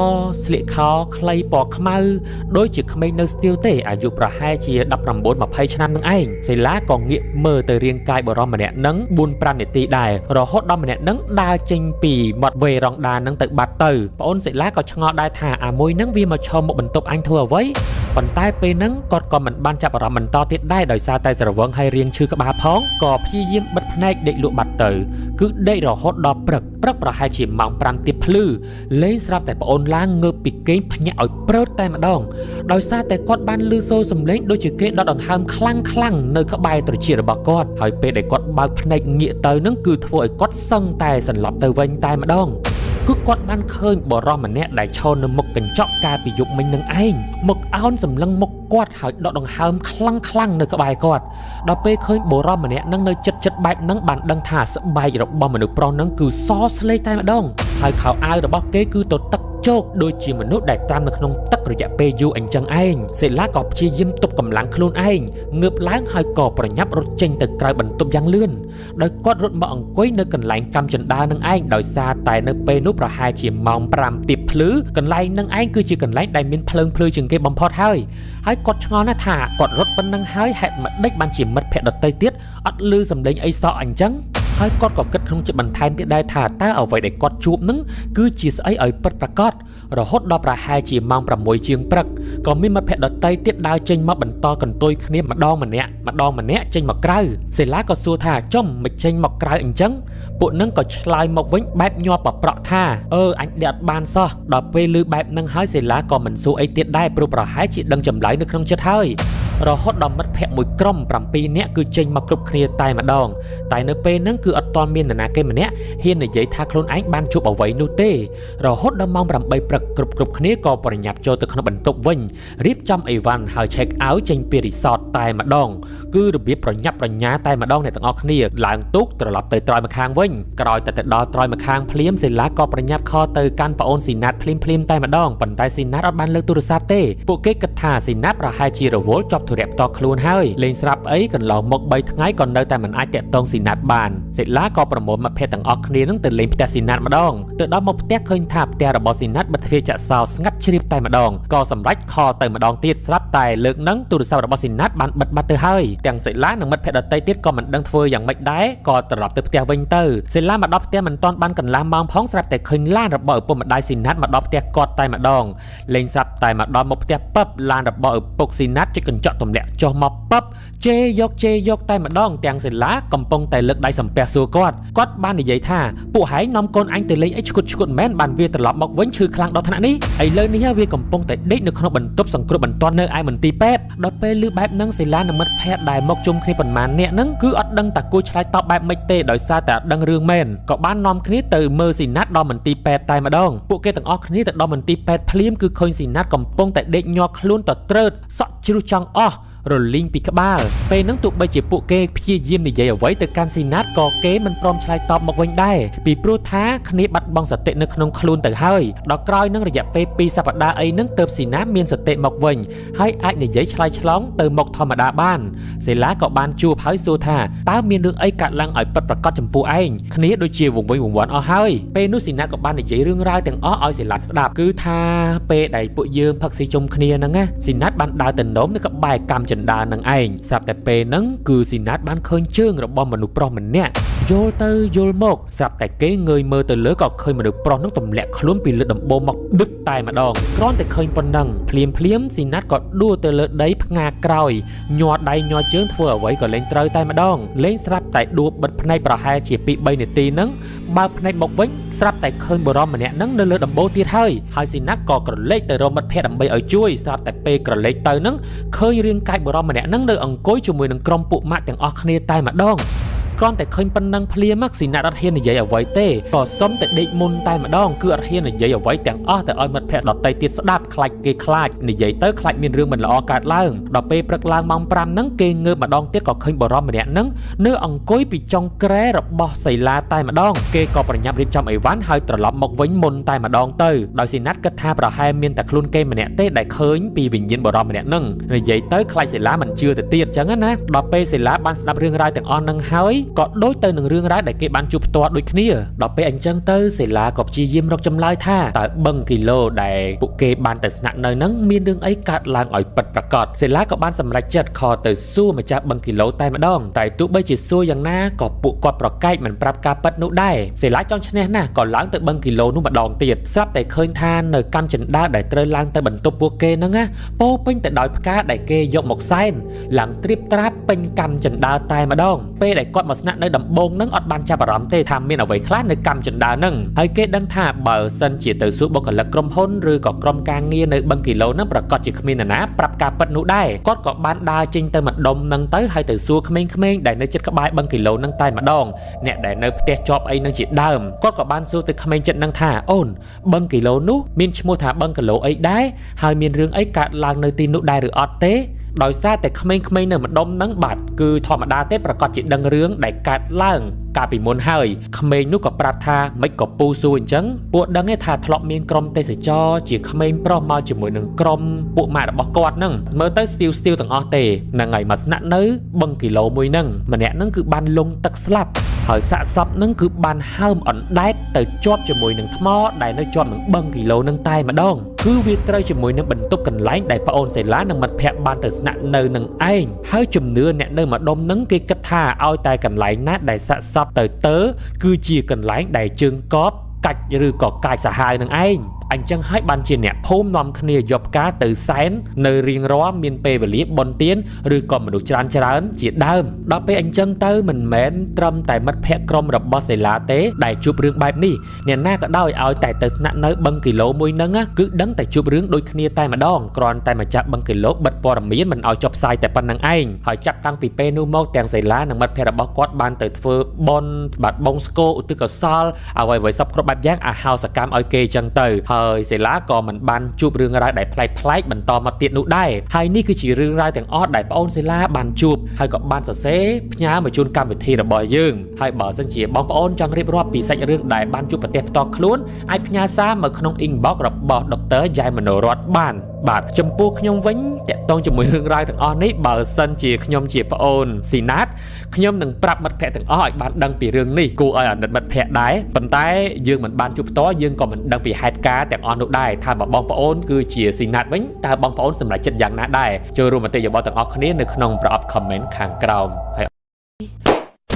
ស្លៀកខោខ្លីពណ៌ខ្មៅដូចជាក្មេងនៅស្ទៀវទេអាយុប្រហែលជា19-20ឆ្នាំនឹងឯងសេឡាក៏ងាកមើលទៅរាងកាយបរិមម្នាក់នឹង 4-5 នាទីដែររហូតដល់ម្នាក់នឹងដើរចេញពីមាត់វេរ៉ង់ដានឹងទៅបាត់ទៅប្អូនសេឡាក៏ឆ្ងល់ដែរថាអាមួយហ្នឹងវាមកឈរមុខបន្ទប់អញធ្វើអ្វីប៉ុន្តែពេលហ្នឹងគាត់ក៏មិនបានចាប់អារម្មណ៍បន្តទៀតដែរដោយសារតែស្រវឹងហើយរៀងឈឺក្បាលផងក៏ព្យាយាមបិទភ្នែកដេកលក់បាត់ទៅគឺដេករហូតដល់ព្រឹកប្រហែលជាម៉ោង5ទៀបភ្លឺលេងស្រាប់តែប្អូនឡើងងើបពីគេងភ្ញាក់ឲ្យព្រឺតតែម្ដងដោយសារតែគាត់បានឮសូរសំឡេងដូចជាគេដុតដង្ហើមខ្លាំងនៅក្បែរត្រចៀករបស់គាត់ហើយពេលដែលគាត់បើកភ្នែកងាកទៅនឹងគឺធ្វើឲ្យគាត់សឹងតែសន្លប់ទៅវិញតែម្ដងគឺគាត់បានឃើញបរិមម្នាក់ដែលឈរនៅមុខកញ្ចក់កាលពីយប់មិញនឹងឯងមកអោនសម្លឹងមុខគាត់ហើយដកដង្ហើមខ្លាំងនៅក្បែរគាត់ដល់ពេលឃើញបរិមម្នាក់នឹងនៅចិត្តបែបហ្នឹងបានដឹងថាស្បែករបស់មនុស្សប្រុសហ្នឹងគឺសស្លេកតែម្ដងហើយខោអាវរបស់គេគឺទៅទឹកជោកដូចជាមនុស្សដែលត្រាំនៅក្នុងទឹករយៈពេលយូរអញ្ចឹងឯងសេឡាក៏ព្យាយាមទប់កម្លាំងខ្លួនឯងងើបឡើងហើយក៏ប្រញាប់រត់ចេញទៅក្រៅបន្ទប់យ៉ាងលឿនដោយគាត់រត់មកអង្គុយនៅកន្លែងកាំចិណ្ដាលនឹងឯងដោយសារតែនៅពេលនោះប្រហែលជាម៉ោង5ទៀបភ្លឺកន្លែងនឹងឯងគឺជាកន្លែងដែលមានភ្លើងភ្លឺជាងគេបំផុតហើយគាត់ឆ្ងល់ណាស់ថាគាត់រត់ប៉ុណ្ណឹងហើយហេតុម៉េចបានជាមិត្តភក្តិដទៃទៀតអត់ឮសំឡេងអីសោះអញ្ចឹងហ ហើយគាត់ក៏គិតក្នុងចិត្តបន្ថែមទៀតដែរថាតើអ្វីដែលគាត់ជួបនឹងគឺជាស្អីឲ្យពិតប្រាកដរហូតដល់ប្រហែលជាម៉ោង 6 ជាងព្រឹកក៏មានមិត្តភក្តិដទៃទៀតដើរចេញមកបន្តកន្ទុយគ្នាម្ដងម្នាក់ចេញមកក្រៅសេឡាក៏សួរថាចំមិនចេញមកក្រៅអញ្ចឹងពួកនឹងក៏ឆ្លើយមកវិញបែបញាប់ប្រប្រក់ថាអញដេកអត់បានសោះដល់ពេលឮបែបហ្នឹងហើយសេឡាក៏មិនសួរអីទៀតដែរព្រោះប្រហែលជាដឹងចម្លើយនៅក្នុងចិត្តហើយរហូតដល់មិត្តភក្តិមួយក្រុម7នាក់គឺចេញមកគ្រប់គ្នាតែម្ដងតែនៅពេលហ្នឹងគឺអត់ទាន់មាននរណាគេម្នាក់ហ៊ាននិយាយថាខ្លួនឯងបានជួបអ្វីនោះទេរហូតដល់ម៉ោង 8 ព្រឹកគ្រប់គ្នាក៏ប្រញាប់ចូលទៅក្នុងបន្ទប់វិញរៀបចំអីវ៉ាន់ហើយ check out ចេញពី resort តែម្ដងគឺរបៀបប្រញាប់ប្រញាល់តែម្ដងអ្នកទាំងអស់គ្នាឡើងទូកត្រឡប់ទៅត្រើយម្ខាងវិញក្រោយតែទៅដល់ត្រើយម្ខាងភ្លាមសេឡាក៏ប្រញាប់ខលទៅកាន់ប្អូនស៊ីណាតភ្លាមតែម្ដងប៉ុន្តែស៊ីណាតអត់បានលើកទូរស័ព្ទទេពួកគេគិតថាស៊ីណាតប្រហែលជារវល់ជាប់ធុរៈផ្ទាល់ខ្លួនហើយលេងស្រាប់អីកន្លងមក3ថ្ងៃក៏នៅតែមិនអាចតាក់ទងស៊ីណាតបានសេឡាក៏ប្រមូលមិត្តភក្តិទាំងអស់គ្នានឹងទៅលេងផ្ទះស៊ីណាតម្ដងទៅដល់មកផ្ទះឃើញថាផ្ទះរបស់ស៊ីណាតបិទទ្វារចាក់សោស្ងាត់ជ្រាបតែម្ដងក៏សម្រេចខលទៅម្ដងទៀតស្រាប់តែលើកនឹងទូរស័ព្ទរបស់ស៊ីណាតបានបិទបាត់ទៅហើយទាំងសេឡានិងមិត្តភក្តិដទៃទៀតក៏មិនដឹងធ្វើយ៉ាងម៉េចដែរក៏ត្រឡប់ទៅផ្ទះវិញទៅសេឡាមកដល់ផ្ទះមិនទាន់បានកន្លះម៉ោងផងស្រាប់តែឃើញឡានរបស់ឪពុកម្ដាយស៊ីណាតមកដល់ផ្ទះគាត់តែម្ដងលេងស្រាប់តែមកដល់មកផ្ទះពឹបឡានរបស់ឪពុកស៊ីណាតជិះកញ្ចក់ទម្លាក់ចុះមកពឹបជេរយកតែម្ដងទាំងសេឡាកំពុងតែលើកដៃសំពះសួរគាត់បាននិយាយថាពួកហែងនាំកូនអញទៅលេងអីឈួតមែនបានវាត្រឡប់មកវិញឈឺខ្លាំងដល់ថ្នាក់នេះឥឡូវនេះវាកំពុងតែដេកនៅក្នុងបន្ទប់សង្គ្រោះបន្ទាន់នៅឯមន្ទីរពេទ្យដល់ពេលឮបែបហ្នឹងសេឡានិងមិត្តភ័ក្តិដែលមកជុំគ្នាប៉ុន្មាននាក់ហ្នឹងគឺអត់ដឹងតាគួរឆ្លើយតបបែបម៉េចទេដោយសារតែអត់ដឹងរឿងមែនក៏បាននាំគ្នាទៅមើលស៊ីណាតដល់មន្ទីរពេទ្យតែម្ដងពួកគេទាំងអស់គ្នាទៅដល់មន្ទីរពេទ្យភ្លាមគឺឃើញស៊ីណាតកំពុងតែដេកញាល់ខ្លួនទៅត្រើតសក់ជ្រុះចង់អស់រលីងពីក្បាលពេលហ្នឹងទោះបីជាពួកគេព្យាយាមនិយាយអ្វីទៅកាន់ស៊ីណាតក៏គេមិនព្រមឆ្លើយតបមកវិញដែរពីព្រោះថាគ្នាបាត់បង់សតិនៅក្នុងខ្លួនទៅហើយដល់ក្រោយនឹងរយៈពេល2សប្តាហ៍អីហ្នឹងទើបស៊ីណាតមានសតិមកវិញហើយអាចនិយាយឆ្លើយឆ្លងទៅមុខធម្មតាបានសេឡាក៏បានជួបហើយសួរថាតើមានរឿងអីកើតឡើងឲ្យពិតប្រាកដចំពោះឯងគ្នាដូចជាវង្វេងវង្វាន់អស់ហើយពេលនោះស៊ីណាតក៏បាននិយាយរឿងរ៉ាវទាំងអស់ឲ្យសេឡាស្ដាប់គឺថាពេលដែលពួកយើងផឹកស៊ីជុំគ្នាហ្នឹងណាស៊ីណាតបានដើរទៅនោមនៅក្បែរកម្មចិន្តានឹងឯងស្រាប់តែពេលហ្នឹងគឺស៊ីណាតបានឃើញជើងរបស់មនុស្សប្រុសម្នាក់យល់ទៅយល់មកស្រាប់តែគេងើយមើលទៅលើក៏ឃើញមនុស្សប្រុសហ្នឹងទម្លាក់ខ្លួនពីលើដំបូងមកដឹកតែម្ដងគ្រាន់តែឃើញប៉ុណ្ណឹងភ្លាមស៊ីណាតក៏ដួលទៅលើដីផ្ងាក្រោយញ័រដៃញ័រជើងធ្វើអ្វីក៏លេងត្រូវតែម្ដងលេងស្រាប់តែដួលបិទភ្នែកប្រហែលជា 2-3 នាទីហ្នឹងបើភ្នែកមកវិញស្រាប់តែឃើញបុរសម្នាក់ហ្នឹងនៅលើដំបូលទៀតហើយស៊ីណាតក៏ក្រឡេកទៅរកមិត្តភក្តិដើម្បីឲ្យជួយស្រាប់តែពេលក្រឡេកទៅហ្នឹងឃើញរាងកាយបុរសម្នាក់ហ្នឹងនៅអង្គុយជាមួយនឹងក្រុមពួកម៉ាក់ទាំងអស់គ្នាតែម្ដងគ្រាន់តែឃើញប៉ុណ្ណឹងភ្លាមស៊ីណាតអត់ហ៊ាននិយាយអ្វីទេក៏សុំតែដេកមុនតែម្ដងគឺអត់ហ៊ាននិយាយអ្វីទាំងអស់ទៅឲ្យមិត្តភក្តិដទៃទៀតស្ដាប់ខ្លាចគេខ្លាចនិយាយទៅខ្លាចមានរឿងមិនល្អកើតឡើងដល់ពេលព្រឹកឡើងម៉ោង 5ហ្នឹងគេងើបម្ដងទៀតក៏ឃើញបរិមម្នាក់ហ្នឹងនៅអង្គុយពីចុងក្រែរបស់សីឡាតែម្ដងគេក៏ប្រញាប់រៀបចំអីវ៉ាន់ហើយត្រឡប់មកវិញមុនតែម្ដងទៅដោយស៊ីណាតគិតថាប្រហែលមានតែខ្លួនគេម្នាក់ទេដែលឃើញពីវិញ្ញាណបរិមម្នាក់ហ្នឹងនិយាយទៅខ្លាចសីឡាមិនជឿទៅទៀតអញ្ចឹងណាដល់ពេលសីឡាបានស្ដាប់រឿងរ៉ាវទាំងអស់ហ្នឹងហើយក៏ដូចទៅនឹងរឿងរ៉ាវដែលគេបានជួបផ្ទាល់ដូចគ្នាដល់ពេលអញ្ចឹងទៅសេឡាក៏ព្យាយាមរកចម្លើយថាតើបឹងគីឡូដែលពួកគេបានទៅស្នាក់នៅហ្នឹងមានរឿងអីកើតឡើងឲ្យពិតប្រាកដសេឡាក៏បានសម្រេចចិត្តខលទៅសួរម្ចាស់បឹងគីឡូតែម្ដងតែទោះបីជាសួរយ៉ាងណាក៏ពួកគាត់ប្រកែកមិនប្រាប់ការពិតនោះដែរសេឡាចង់ឈ្នះណាស់ក៏ឡើងទៅបឹងគីឡូនោះម្ដងទៀតស្រាប់តែឃើញថានៅកម្មចិន្តាដែលត្រូវឡើងទៅបន្ទប់ពួកគេហ្នឹងណាពោពេញទៅដោយផ្កាដែលគេយកមកសែនឡើងត្រៀបត្រាពេញកម្មចិន្តាតែម្ដងពេលដែលគាត់មកស្នាក់នៅដំបូងនឹងអត់បានចាប់អារម្មណ៍ទេថាមានអ្វីខ្លះនៅកម្មចិន្តានឹងហើយគេដឹងថាបើសិនជាទៅសួរបុគ្គលិកក្រុមហ៊ុនឬក៏ក្រុមការងារនៅបឹងគីឡូនឹងប្រកាសជាគ្មាននរណាប្រាប់ការពិតនោះដែរគាត់ក៏បានដើរចេញទៅម្ដុំនឹងទៅហើយទៅសួរក្មេងៗដែលនៅជិតក្បែរបឹងគីឡូនឹងតែម្ដងអ្នកដែលនៅផ្ទះជាប់អីនឹងជាដើមគាត់ក៏បានសួរទៅក្មេងចិត្តនឹងថាអូនបឹងគីឡូនោះមានឈ្មោះថាបឹងគីឡូអីដែរហើយមានរឿងអីកើតឡើងនៅទីនោះដែរឬអត់ទេដោយសារតែក្មេងៗនៅម្ដុំហ្នឹងបាទគឺធម្មតាទេប្រកាសជាដឹងរឿងដែលកើតឡើងកាលពីមុនហើយក្មេងនោះក៏ប្រាប់ថាមិនក៏ពូសួរអញ្ចឹងពួកដឹងទេថាធ្លាប់មានក្រុមទេសចរជាក្មេងប្រុសមកជាមួយនឹងក្រុមពួកម៉ាក់របស់គាត់ហ្នឹងមើលទៅស្ទៀវទាំងអស់ទេហ្នឹងហើយមកស្នាក់នៅបឹងគីឡូមួយហ្នឹងម្នាក់ហ្នឹងគឺបានលង់ទឹកស្លាប់ហើយសាកសពហ្នឹងគឺបានហើមអណ្ដែតទៅជាប់ជាមួយនឹងថ្មដែលនៅជាប់នឹងបឹងគីឡូហ្នឹងតែម្ដងគឺវាត្រូវជាមួយនឹងបន្ទប់កន្លែងដែលប្អូនសេឡានិងមិត្តភ័ក្តិបានទៅស្នាក់នៅនឹងឯងហើយជំនឿអ្នកនៅម្ដុំហ្នឹងគេគិតថាឲ្យតែកន្លែងណាដែលសាកសព ប់ទៅគឺជាកន្លែងដែលជើងកបកាច់ឬក៏កាច់សាហាវនឹងឯងអញ្ចឹងហើយបានជាអ្នកភូមិនាំគ្នាយកផ្កាទៅសែននៅរៀងរាល់មានពេលវេលាបុណ្យទានឬក៏មនុស្សច្រើនជាដើមដល់ពេលអញ្ចឹងទៅមិនមែនត្រឹមតែមិត្តភ័ក្តិក្រុមរបស់សេឡាទេដែលជួបរឿងបែបនេះអ្នកណាក៏ដោយឲ្យតែទៅស្នាក់នៅបឹងគីឡូមួយហ្នឹងគឺដឹងតែជួបរឿងដូចគ្នាតែម្ដងគ្រាន់តែម្ចាស់បឹងគីឡូបិទព័ត៌មានមិនឲ្យចុះផ្សាយតែប៉ុណ្្នឹងឯងហើយចាប់តាំងពីពេលនោះមកទាំងសេឡានិងមិត្តភ័ក្តិរបស់គាត់បានទៅធ្វើបុណ្យបាត់បងស្គរឧទ្ទិសកុសលអ្វីៗសពគ្រប់បែបយ៉ាងអាហោសកម្មឲ្យគេអញ្ចឹងទៅហើយសេឡាក៏មិនបានជួបរឿងរ៉ាវដែលប្លែកៗបន្តមកទៀតនោះដែរហើយនេះគឺជារឿងរ៉ាវទាំងអស់ដែលប្អូនសេឡាបានជួបហើយក៏បានសរសេរផ្ញើមកជូនកម្មវិធីរបស់យើងហើយបើសិនជាបងប្អូនចង់រៀបរាប់ពីសាច់រឿងដែលបានជួបប្រទេសផ្ទាល់ខ្លួនអាចផ្ញើសារមកក្នុង inbox របស់ដុកទ័រយ៉ែមនោរដ្ឋបានបាទចំពោះខ្ញុំវិញតាក់ទងជាមួយរឿងរ៉ាវទាំងអស់នេះបើសិនជាខ្ញុំជាប្អូនស៊ីណាតខ្ញុំនឹងប្រាប់មិត្តភ័ក្តិទាំងអស់ឲ្យបានដឹងពីរឿងនេះគួរឲ្យអាណិតមិត្តភ័ក្តិដែរប៉ុន្តែយើងមិនបានជួបផ្ទាល់យើងក៏មិនដឹងពីហេតុការណ៍ទាំងអស់នោះដែរថាបងប្អូនគឺជាស៊ីណាតវិញតើបងប្អូនសម្រេចចិត្តយ៉ាងណាដែរចូលរួមមតិយោបល់ទាំងអស់គ្នានៅក្នុងប្រអប់ comment ខាងក្រោមហើយ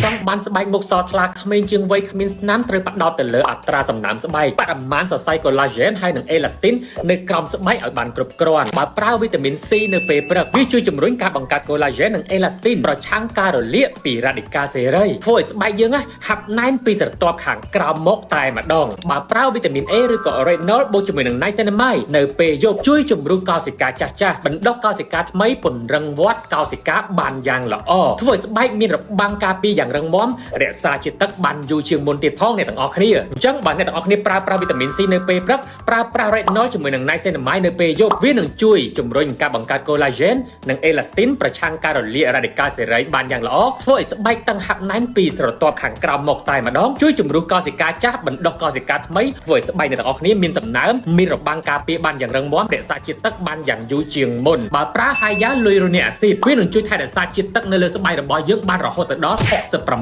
ចង់បានស្បែកមុខសថ្លាក្មេងជាងវ័យគ្មានស្នាមត្រូវផ្ដោតទៅលើអត្រាសំណើមស្បែកបរិមាណសរសៃ collagen ហើយនិង elastin នៅក្រោមស្បែកឲ្យបានគ្រប់គ្រាន់បើប្រើវីតាមីន C នៅពេលព្រឹកវាជួយជំរុញការបង្កើត collagen និង elastin ប្រឆាំងការរលាកពី radical សេរីធ្វើឲ្យស្បែកយើងហាប់ណែនពីស្រទាប់ខាងក្រោមមកតែម្ដងបើប្រើវីតាមីន A ឬក៏ retinol បូកជាមួយនឹង niacinamide នៅពេលយប់ជួយជំរុញកោសិកាចាស់បណ្ដុះកោសិកាថ្មីពង្រឹងវដ្តកោសិកាបានយ៉ាងល្អធ្វើឲ្យស្បែកមានរបាំងការពារយ៉ាងរឹងមាំរក្សាជាតិទឹកបានយូរជាងមុនទៀតផងអ្នកទាំងអស់គ្នាអញ្ចឹងបើអ្នកទាំងអស់គ្នាប្រើវីតាមីន C នៅពេលព្រឹកប្រើ retinol ជាមួយនឹង niacinamide នៅពេលយប់វានឹងជួយជំរុញការបង្កើត collagen និង elastin ប្រឆាំងការរលាក radical សេរីបានយ៉ាងល្អធ្វើឲ្យស្បែកតឹងហាប់ណែនពីស្រទាប់ខាងក្រោមមកតែម្ដងជួយជំរុញកោសិកាចាស់បណ្ដុះកោសិកាថ្មីធ្វើឲ្យស្បែកអ្នកទាំងអស់គ្នាមានសំណើមមានរបាំងការពារបានយ៉ាងរឹងមាំរក្សាជាតិទឹកបានយ៉ាងយូរជាងមុនបើប្រើ hyaluronic acid វានឹងជួយថែរក្សាជាតិទឹកនៅលើស្បែករបស់យើងបានរហូតដល់ 68%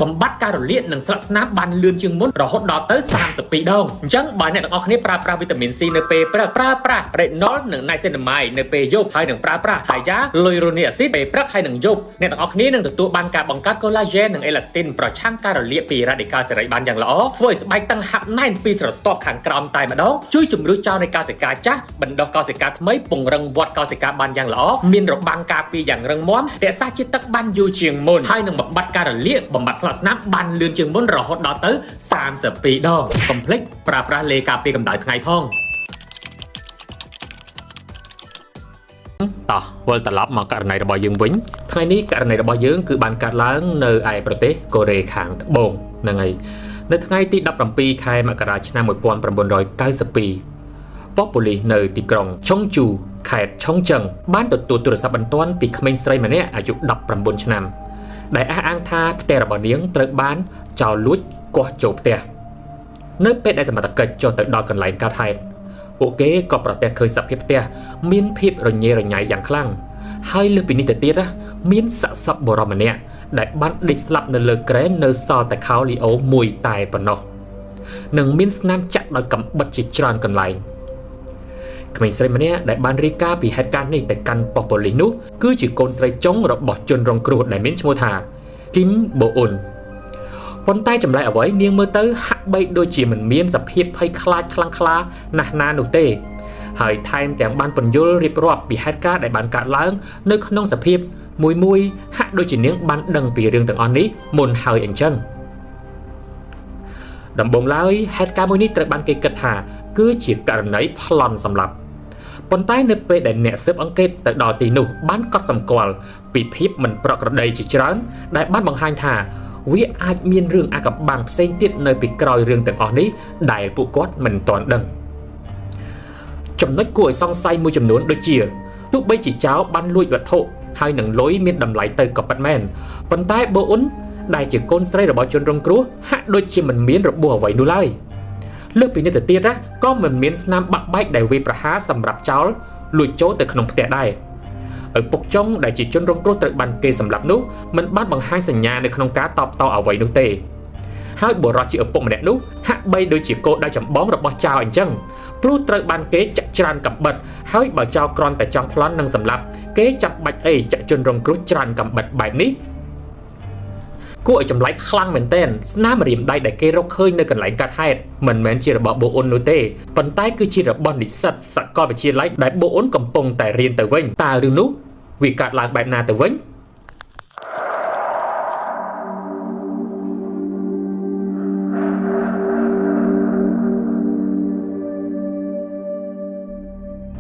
បំបត្តិការរលាកនិងស្លាកស្នាមបានលឿនជាងមុនរហូតដល់ទៅ32ដងអញ្ចឹងបើអ្នកទាំងអស់គ្នាប្រើវីតាមីន C នៅពេលព្រឹកប្រើ retinol និង niacinamide នៅពេលយប់ហើយនឹងប្រើ hyaluronic acid ពេលព្រឹកហើយនឹងយប់អ្នកទាំងអស់គ្នានឹងទទួលបានការបង្កើត collagen និង elastin ប្រឆាំងការរលាកពី radical សេរីបានយ៉ាងល្អធ្វើឲ្យស្បែកតឹងហាប់ណែនពីស្រទាប់ខាងក្រោមតែម្ដងជួយជំរុញចោលនៃកោសិកាចាស់បណ្ដុះកោសិកាថ្មីពង្រឹងវដ្តកោសិកាបានយ៉ាងល្អមានរបាំងការពារយ៉ាងរឹងមាំរក្សាជាតិទឹកបានយូរជាងមុនហើយនឹងបំបត្តិការរលាកបំបត្តិស្លាកស្នាមបានលឿនជាងមុនរហូតដល់ទៅ32ដងកុំភ្លេចប្រើលេការពារកម្ដៅថ្ងៃផងតោះវិលត្រឡប់មកករណីរបស់យើងវិញថ្ងៃនេះករណីរបស់យើងគឺបានកើតឡើងនៅឯប្រទេសកូរ៉េខាងត្បូងហ្នឹងហើយនៅថ្ងៃទី17ខែមករាឆ្នាំ1992ប៉ុស្តិ៍ប៉ូលីសនៅទីក្រុងឆុងជូខេត្តឆុងជឹងបានទទួលទូរស័ព្ទបន្ទាន់ពីក្មេងស្រីម្នាក់អាយុ19ឆ្នាំដែលអះអាងថាផ្ទះរបស់នាងត្រូវបានចោរលួចគាស់ចូលផ្ទះនៅពេលដែលសមត្ថកិច្ចចុះទៅដល់កន្លែងកើតហេតុពួកគេក៏ប្រទះឃើញសភាពផ្ទះមានភាពរញ៉េរញ៉ៃយ៉ាងខ្លាំងហើយលើសពីនេះទៅទៀតមានសាកសពបុរសម្នាក់ដែលបានដេកស្លាប់នៅលើក្រែននៅសល់តែខោលីអូមួយតែប៉ុណ្ណោះនិងមានស្នាមចាក់ដោយកាំបិតជាច្រើនកន្លែងក្មេងស្រីម្នាក់ដែលបានរាយការណ៍ពីហេតុការណ៍នេះទៅកាន់ប៉ុស្តិ៍ប៉ូលីសនោះគឺជាកូនស្រីចុងរបស់ជនរងគ្រោះដែលមានឈ្មោះថាគីមបូអ៊ុនប៉ុន្តែចម្លែកអ្វីនាងមើលទៅហាក់បីដូចជាមិនមានសភាពភ័យខ្លាចខ្លាំងក្លាណាស់ណានោះទេហើយថែមទាំងបានពន្យល់រៀបរាប់ពីហេតុការណ៍ដែលបានកើតឡើងនៅក្នុងសភាពមួយហាក់ដូចជានាងបានដឹងពីរឿងទាំងអស់នេះមុនហើយអញ្ចឹងដំបូងឡើយហេតុការណ៍មួយនេះត្រូវបានគេគិតថាគឺជាករណីប្លន់សម្លាប់ប៉ុន្តែនៅពេលដែលអ្នកស៊ើបអង្កេតទៅដល់ទីនោះបានកត់សម្គាល់ពីភាពមិនប្រក្រតីជាច្រើនដែលបានបង្ហាញថាវាអាចមានរឿងអាថ៌កំបាំងផ្សេងទៀតនៅពីក្រោយរឿងទាំងអស់នេះដែលពួកគាត់មិនទាន់ដឹងចំណុចគួរឲ្យសង្ស័យមួយចំនួនដូចជាទោះបីជាចៅបានលួចវត្ថុហើយនឹងលុយមានតម្លៃទៅក៏ពិតមែនប៉ុន្តែបូអ៊ុនដែលជាកូនស្រីរបស់ជនរងគ្រោះហាក់ដូចជាមិនមានរបួសអ្វីនោះឡើយលើសពីនេះទៅទៀតក៏មិនមានស្នាមបាក់បែកដែលវាប្រហារសម្រាប់ចោលលួចចូលទៅក្នុងផ្ទះដែរឪពុកចុងដែលជាជនរងគ្រោះត្រូវបានគេសម្លាប់នោះមិនបានបង្ហាញសញ្ញានៅក្នុងការតបតអ្វីនោះទេហើយបុរសជាឪពុកម្នាក់នោះហាក់បីដូចជាគោលដៅចម្បងរបស់ចៅអញ្ចឹងព្រោះត្រូវបានគេចាក់ច្រានកាំបិតហើយបើចៅគ្រាន់តែចង់ប្លន់និងសម្លាប់គេចាប់បាច់អីចាក់ជនរងគ្រោះច្រានកាំបិតបែបនេះគ គួរឲ្យចម្លែកខ្លាំងមែនទែនស្នាមរៀមដៃដែលគេរកឃើញនៅកន្លែងកាត់ហេតុមិនមែនជារបស់បូអ៊ុននោះទេប៉ុន្តែគឺជារបស់និស្សិតសាកលវិទ្យាល័យដែលបូអ៊ុនកំពុងតែរៀនទៅវិញតើរឿងនោះវាកើតឡើងបែបណាទៅវិញ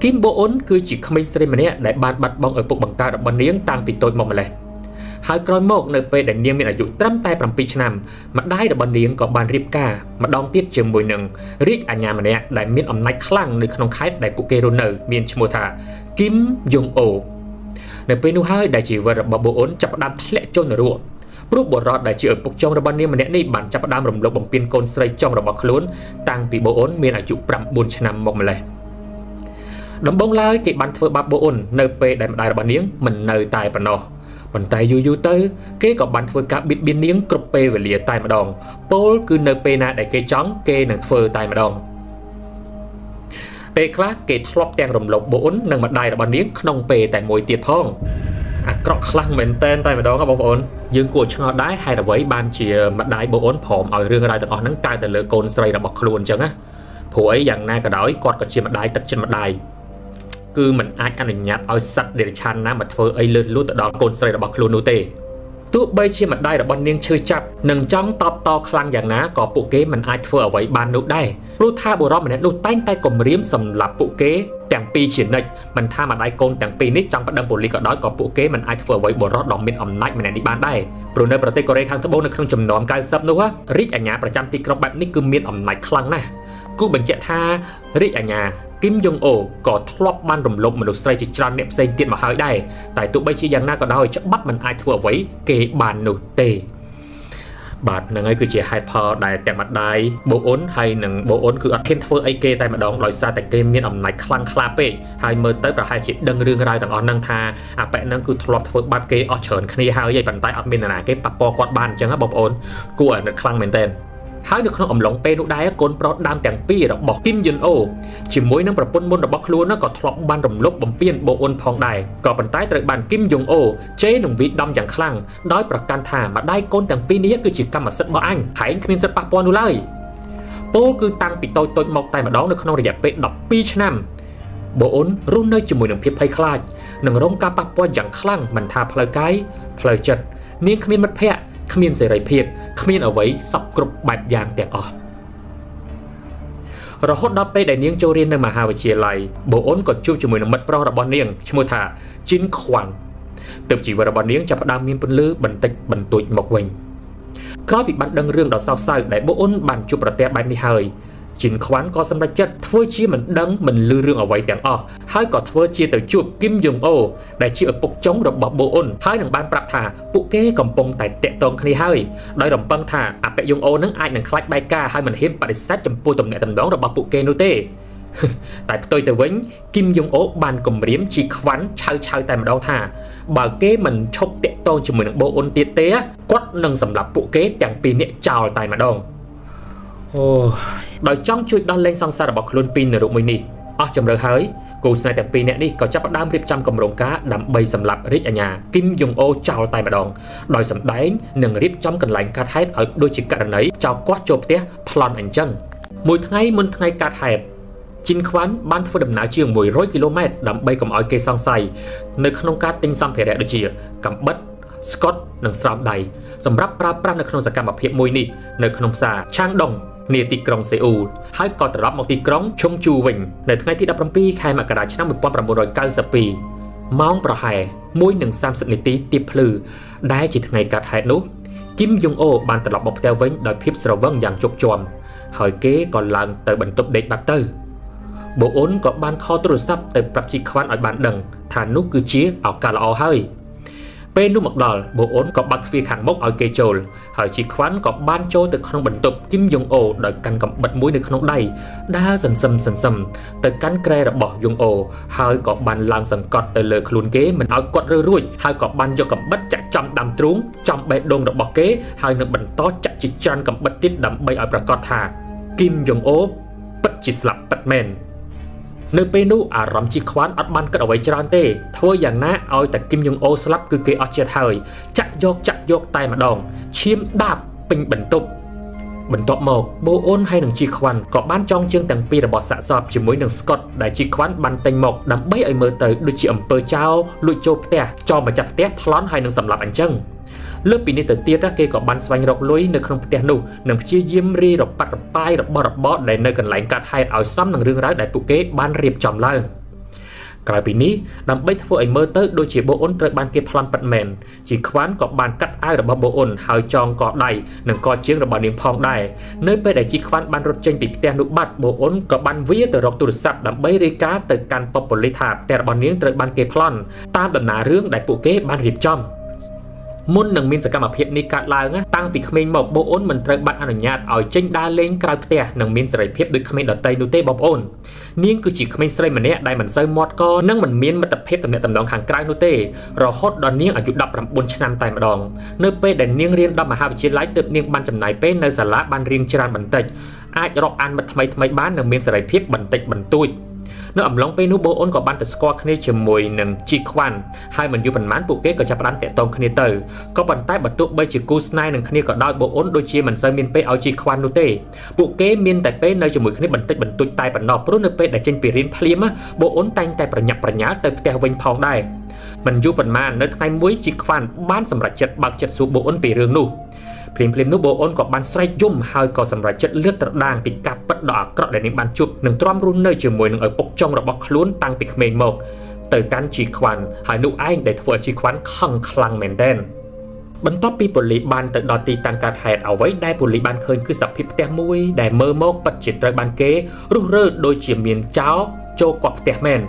គីមបូអ៊ុនគឺជាក្មេងស្រីម្នាក់ដែលបានបាត់បង់ឪពុកបង្កើតរបស់នាងតាំងពីតូចមកម្ល៉េះហើយក្រោយមកនៅពេលដែលនាងមានអាយុត្រឹមតែ7ឆ្នាំម្ដាយរបស់នាងក៏បានរៀបការម្ដងទៀតជាមួយនឹងរាជអាជ្ញាម្នាក់ដែលមានអំណាចខ្លាំងនៅក្នុងខេត្តដែលពួកគេរស់នៅមានឈ្មោះថាគីមយុងអូនៅពេលនោះហើយដែលជីវិតរបស់បូអ៊ុនចាប់ផ្ដើមធ្លាក់ចុះនរកព្រោះបុរសដែលជាឪពុកចុងរបស់នាងម្នាក់នេះបានចាប់ផ្ដើមរំលោភបំពានកូនស្រីចុងរបស់ខ្លួនតាំងពីបូអ៊ុនមានអាយុ9ឆ្នាំមកម្ល៉េះដំបូងឡើយគេបានធ្វើបាបបូអ៊ុននៅពេលដែលម្ដាយរបស់នាងមិននៅតែប៉ុណ្ណោះប៉ុន្តែយូរទៅគេក៏បានធ្វើការបៀតបៀននាងគ្រប់ពេលវេលាតែម្ដងពោលគឺនៅពេលណាដែលគេចង់គេនឹងធ្វើតែម្ដងពេលខ្លះគេធ្លាប់ទាំងរំលោភបូអ៊ុននិងម្ដាយរបស់នាងក្នុងពេលតែមួយទៀតផងអាក្រក់ខ្លាំងមែនតែម្ដងបងប្អូនយើងគួរឆ្ងល់ដែរហេតុអ្វីបានជាម្ដាយបូអ៊ុនព្រមឲ្យរឿងរ៉ាវទាំងអស់ហ្នឹងកើតទៅលើកូនស្រីរបស់ខ្លួនអញ្ចឹងណាព្រោះអីយ៉ាងណាក៏ដោយគាត់ក៏ជាម្ដាយទឹកចិត្តម្ដាយគឺមិនអាចអនុញ្ញាតឲ្យសត្វដេរឆានណាមកធ្វើអីលឺលួចទៅដល់កូនស្រីរបស់ខ្លួននោះទេទោះបីជាម្ដាយរបស់នាងឈឺចាប់និងចង់តបតខ្លាំងយ៉ាងណាក៏ពួកគេមិនអាចធ្វើអ្វីបាននោះដែរព្រោះថាបុរសម្នាក់នោះតែងតែគំរាមសម្លាប់ពួកគេទាំងពីរជានិច្ចមិនថាម្ដាយកូនទាំងពីរនេះចង់ប្តឹងប៉ូលីសក៏ដោយក៏ពួកគេមិនអាចធ្វើអ្វីបុរសដ៏មានអំណាចម្នាក់នេះបានដែរព្រោះនៅប្រទេសកូរ៉េខាងត្បូងនៅក្នុងចំណោម90នោះរាជអាជ្ញាប្រចាំទីក្រុងបែបនេះគឺមានអំណាចខ្លាំងណាស់គូបញ្ជាក់ថារាជអាជ្ញាគីមយុងអូក៏ធ្លាប់បានរំលោភមនុស្សស្រីជាច្រើនអ្នកផ្សេងទៀតមកហើយដែរតែទោះបីជាយ៉ាងណាក៏ដោយច្បាប់មិនអាចធ្វើអ្វីគេបាននោះទេបាទហ្នឹងហើយគឺជាហេតុផលដែលទាំងម្ដាយបូអ៊ុនហើយនិងបូអ៊ុនគឺអត់ហ៊ានធ្វើអីគេតែម្ដងដោយសារតែគេមានអំណាចខ្លាំងក្លាពេកហើយមើលទៅប្រហែលជាដឹងរឿងរ៉ាវទាំងអស់ហ្នឹងថាអាប៉ែហ្នឹងគឺធ្លាប់ធ្វើបាបគេអស់ច្រើនគ្នាហើយប៉ុន្តែអត់មាននរណាគេប៉ះពាល់គាត់បានអញ្ចឹងណាបងប្អូនគួរអាណិតខ្លាំងមែនទែនហើយនៅក្នុងអំឡុងពេលនោះដែរកូនប្រុសដើមទាំងពីររបស់គីមយុនអូជាមួយនឹងប្រពន្ធមុនរបស់ខ្លួនក៏ធ្លាប់បានរំលោភបំពានបូអ៊ុនផងដែរក៏ប៉ុន្តែត្រូវបានគីមយុងអូជេរនឹងវិដំយ៉ាងខ្លាំងដោយប្រកាន់ថាម្ដាយកូនទាំងពីរនេះគឺជាកម្មសិទ្ធិរបស់អញហើយគ្មានសិទ្ធិប៉ះពាល់នោះឡើយពោលគឺតាំងពីតូចមកតែម្ដងនៅក្នុងរយៈពេល12ឆ្នាំបូអ៊ុនរស់នៅជាមួយនឹងភាពភ័យខ្លាចនិងរងការប៉ះពាល់យ៉ាងខ្លាំងមិនថាផ្លូវកាយផ្លូវចិត្តនាងគ្មានមិត្តភ័ក្តិគ្មានសេរីភាពគ្មានអ្វីសពគ្រប់បែបយ៉ាងទាំងអស់រហូតដល់ពេលដែលនាងចូលរៀននៅមហាវិទ្យាល័យបូអ៊ុនក៏ជួបជាមួយនឹងមិត្តប្រុសរបស់នាងឈ្មោះថាជីនខ្វាន់ទើបជីវិតរបស់នាងចាប់ផ្ដើមមានពន្លឺបន្តិចបន្តួចមកវិញក្រោយពីបានដឹងរឿងដ៏សោកសៅដែលបូអ៊ុនបានជួបប្រទះបែបនេះហើយជីនខ្វាន់ក៏សម្រេចចិត្តធ្វើជាមិនដឹងមិនឮរឿងអ្វីទាំងអស់ហើយក៏ធ្វើជាទៅជួបគីមយុងអូដែលជាឪពុកចុងរបស់បូអ៊ុនហើយនឹងបានប្រាប់ថាពួកគេកំពុងតែតាក់ទងគ្នាហើយដោយរំពឹងថាអពយុងអូនឹងអាចនឹងខ្លាចបែកការហើយមិនហ៊ានបដិសេធចំពោះទំនាក់ទំនងរបស់ពួកគេនោះទេតែផ្ទុយទៅវិញគីមយុងអូបានគំរាមជីខ្វាន់ឆៅតែម្ដងថាបើគេមិនឈប់តាក់ទងជាមួយនឹងបូអ៊ុនទៀតទេគាត់នឹងសម្លាប់ពួកគេទាំងពីរនាក់ចោលតែម្ដងអូដោយចង់ជួយដោះលែងសង្សាររបស់ខ្លួនពីនរកមួយនេះអស់ជម្រៅហើយគូស្នេហ៍ទាំងពីរនាក់នេះក៏ចាប់ផ្ដើមរៀបចំគម្រោងការដើម្បីសម្លាប់រាជអាជ្ញាគីមយុងអូចោលតែម្ដងដោយសម្ដែងនិងរៀបចំកន្លែងកាត់ហេតុឲ្យដូចជាករណីចោលគាត់ចូលផ្ទះប្លន់អញ្ចឹងមួយថ្ងៃមុនថ្ងៃកាត់ហេតុជីនខ្វាន់បានធ្វើដំណើរជាង100គីឡូម៉ែត្រដើម្បីកុំឲ្យគេសង្ស័យនៅក្នុងការទិញសម្ភារៈដូចជាកាំបិតស្កុតនិងស្រោមដៃសម្រាប់ប្រើប្រាស់នៅក្នុងសកម្មភាពមួយនេះនៅក្នុងផ្សារឆាងដុងនាទីក្រុងសេអ៊ូលហើយក៏ត្រឡប់មកទីក្រុងឈុងជូវិញនៅថ្ងៃទី17ខែមករាឆ្នាំ1992ម៉ោងប្រហែល 1:30 នាទីទៀបភ្លឺដែលជាថ្ងៃកាត់ហេតុនោះគីមយុងអូបានត្រឡប់មកផ្ទះវិញដោយភាពស្រវឹងយ៉ាងជោគជាំហើយគេក៏ឡើងទៅបន្ទប់ដេកបាត់ទៅបូអ៊ុនក៏បានខលទូរស័ព្ទទៅប្រាប់ជីខ្វាន់ឲ្យបានដឹងថានោះគឺជាឱកាសល្អហើយពេលនោះមកដល់បូអ៊ុនក៏បាត់ទ្វារខាងមុខឲ្យគេចូលហើយជីខ្វាន់ក៏បានចូលទៅក្នុងបន្ទប់គីមយុងអូដោយកាន់កាំបិតមួយនៅក្នុងដៃដើរសន្សឹមទៅកាន់គ្រែរបស់យុងអូហើយក៏បានឡើងសង្កត់ទៅលើខ្លួនគេមិនឲ្យគាត់រើរួចហើយក៏បានយកកាំបិតចាក់ចំដាំទ្រូងចំបេះដូងរបស់គេហើយនឹងបន្តចាក់ជាច្រើនកាំបិតទៀតដើម្បីឲ្យប្រកាសថាគីមយុងអូពិតជាស្លាប់ពិតមែន នៅពេលនោះអារម្មណ៍ជីខ្វាន់អត់បានគិតអ្វីច្រើនទេធ្វើយ៉ាងណាឲ្យតែគីមយុងអូស្លាប់គឺគេអស់ចិត្តហើយចាក់យកតែម្ដងឈាមដាបពេញបន្ទប់បន្ទាប់មកបូអូនហើយនឹងជីខ្វាន់ក៏បានចងជើងទាំងពីររបស់សាកសពជាមួយនឹងស្កុតដែលជីខ្វាន់បានទិញមកដើម្បីឲ្យមើលទៅដូចជាអំពើចោរលួចចូលផ្ទះចោរម្ចាស់ផ្ទះប្លន់ហើយនឹងសម្លាប់អញ្ចឹងលើពីនេះទៅទៀតគេក៏បានស្វែងរកលុយនៅក្នុងផ្ទះនោះនិងព្យាយាមរីរប៉ាត់រប៉ាយរបស់របរដែលនៅកន្លែងកាត់ហេតុឲ្យសមនឹងរឿងរ៉ាវដែលពួកគេបានរៀបចំឡើងក្រៅពីនេះដើម្បីធ្វើឲ្យមើលទៅដូចជាបូអូនត្រូវបានគេប្លន់ប៉ាត់មែនជីខ្វាន់ក៏បានកាត់អាវរបស់បូអូនហើយចងកដៃនិងកជើងរបស់នាងផងដែរនៅពេលដែលជីខ្វាន់បានរត់ចេញពីផ្ទះនោះបាត់បូអូនក៏បានវាទៅរកទូរស័ព្ទដើម្បីរាយការណ៍ទៅកាន់ប៉ុស្តិ៍ប៉ូលីសថាផ្ទះរបស់នាងត្រូវបានគេប្លន់តាមដំណើររឿងដែលពួកគេបានរៀបចំមុននឹងមានសកម្មភាពនេះកើតឡើងតាំងពីក្មេងមកបូអូនមិនត្រូវបានអនុញ្ញាតឲ្យចេញដើរលេងក្រៅផ្ទះនិងមានសេរីភាពដូចក្មេងដទៃនោះទេបងប្អូននាងគឺជាក្មេងស្រីម្នាក់ដែលមិនសូវមាត់កនិងមិនមានមិត្តភាពទំនាក់ទំនងខាងក្រៅនោះទេរហូតដល់នាងអាយុ19ឆ្នាំតែម្ដងនៅពេលដែលនាងរៀនដល់មហាវិទ្យាល័យទើបនាងបានចំណាយពេលនៅសាលាបានរៀងច្រើនបន្តិចអាចរាប់អានមិត្តថ្មីបាននិងមានសេរីភាពបន្តិចបន្តួចនៅអំឡុងពេលនោះបូអូនក៏បានទៅស្គាល់គ្នាជាមួយនឹងជីខ្វាន់ហើយមិនយូរប៉ុន្មានពួកគេក៏ចាប់ផ្ដើមតាក់ទងគ្នាទៅក៏ប៉ុន្តែបើទោះបីជាគូស្នេហ៍នឹងគ្នាក៏ដោយបូអូនដូចជាមិនសូវមានពេលឲ្យជីខ្វាន់នោះទេពួកគេមានតែពេលនៅជាមួយគ្នាបន្តិចបន្តួចតែប៉ុណ្ណោះព្រោះនៅពេលដែលចេញពីរៀនភ្លាមបូអូនតែងតែប្រញាប់ប្រញាល់ទៅផ្ទះវិញផងដែរមិនយូរប៉ុន្មាននៅថ្ងៃមួយជីខ្វាន់បានសម្រេចចិត្តបើកចិត្តសួរបូអូនពីរឿងនោះភ្លាមនោះបូអូនក៏បានស្រែកយំហើយក៏សម្រេចចិត្តលឿនត្រដាងពីការពិតដ៏អាក្រក់ដែលនាងបានជួបនិងទ្រាំរស់នៅជាមួយនឹងឪពុកចុងរបស់ខ្លួនតាំងពីក្មេងមកទៅកាន់ជីខ្វាន់ហើយនោះឯងដែលធ្វើឲ្យជីខ្វាន់ខឹងខ្លាំងមែនទែនបន្ទាប់ពីប៉ូលីសបានទៅដល់ទីតាំងកើតហេតុអ្វីដែលប៉ូលីសបានឃើញគឺសភាពផ្ទះមួយដែលមើលមកពិតជាត្រូវបានគេរុះរើដូចជាមានចោរចូលកប់ផ្ទះមែន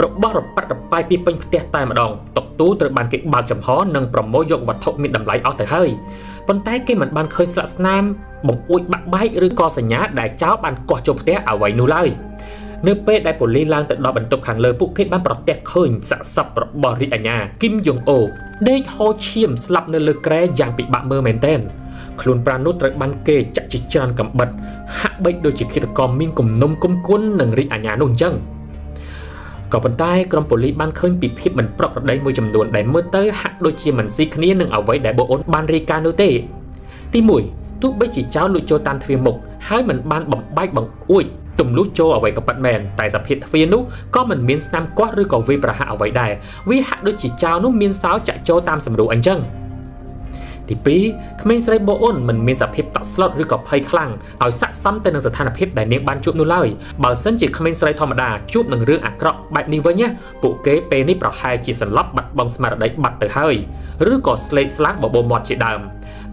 របស់រប៉ាត់រប៉ាយពីពេញផ្ទះតែម្ដងតុកទូត្រូវបានគេបើកចំហនិងប្រមូលយកវត្ថុមានតម្លៃអស់ទៅហើយប៉ុន្តែគេមិនបានឃើញស្លាកស្នាមបង្អួចបាក់បែកឬក៏សញ្ញាដែលចោរបានកោះចូលផ្ទះអ្វីនោះឡើយនៅពេលដែលប៉ូលីសឡើងទៅដល់បន្ទប់ខាងលើពួកគេបានប្រទះឃើញសាកសពរបស់រាជអាជ្ញាគីមយុងអូដេកហូរឈាមស្លាប់នៅលើគ្រែយ៉ាងពិបាកមើលមែនទែនខ្លួនប្រាណនោះត្រូវបានគេចាក់ជាច្រើនកំបិតហាក់បីដូចជាឃាតករមានគំនុំគុំគួននឹងរាជអាជ្ញានោះអញ្ចឹងក៏ប៉ុន្តែក្រុមប៉ូលីសបានឃើញពីភាពមិនប្រក្រតីមួយចំនួនដែលមើលទៅហាក់ដូចជាមិនស៊ីគ្នានឹងអ្វីដែលបូអូនបានរាយការណ៍នោះទេទី1ទោះបីជាចោរលួចចូលតាមទ្វារមុខហើយមិនបានបំបែកបង្អួចទម្លុះចូលអ្វីក៏ប៉ិតមែនតែសភាពទ្វារនោះក៏មិនមានស្នាមគាស់ឬក៏វាយប្រហាក់អ្វីដែរវាហាក់ដូចជាចោរនោះមានសោចាក់ចូលតាមសម្រួលអញ្ចឹងទី2ក្មេងស្រីបូអូនមិនមានសភាពតក់ស្លុតឬក៏ភ័យខ្លាំងឲ្យស័ក្តិសមទៅនឹងស្ថានភាពដែលនាងបានជួបនោះឡើយបើសិនជាក្មេងស្រីធម្មតាជួបនឹងរឿងអាក្រក់បែបនេះវិញពួកគេពេលនេះប្រហែលជាសន្លប់បាត់បង់ស្មារតីបាត់ទៅហើយឬក៏ស្លេកស្លាកបបោមាត់ជាដើម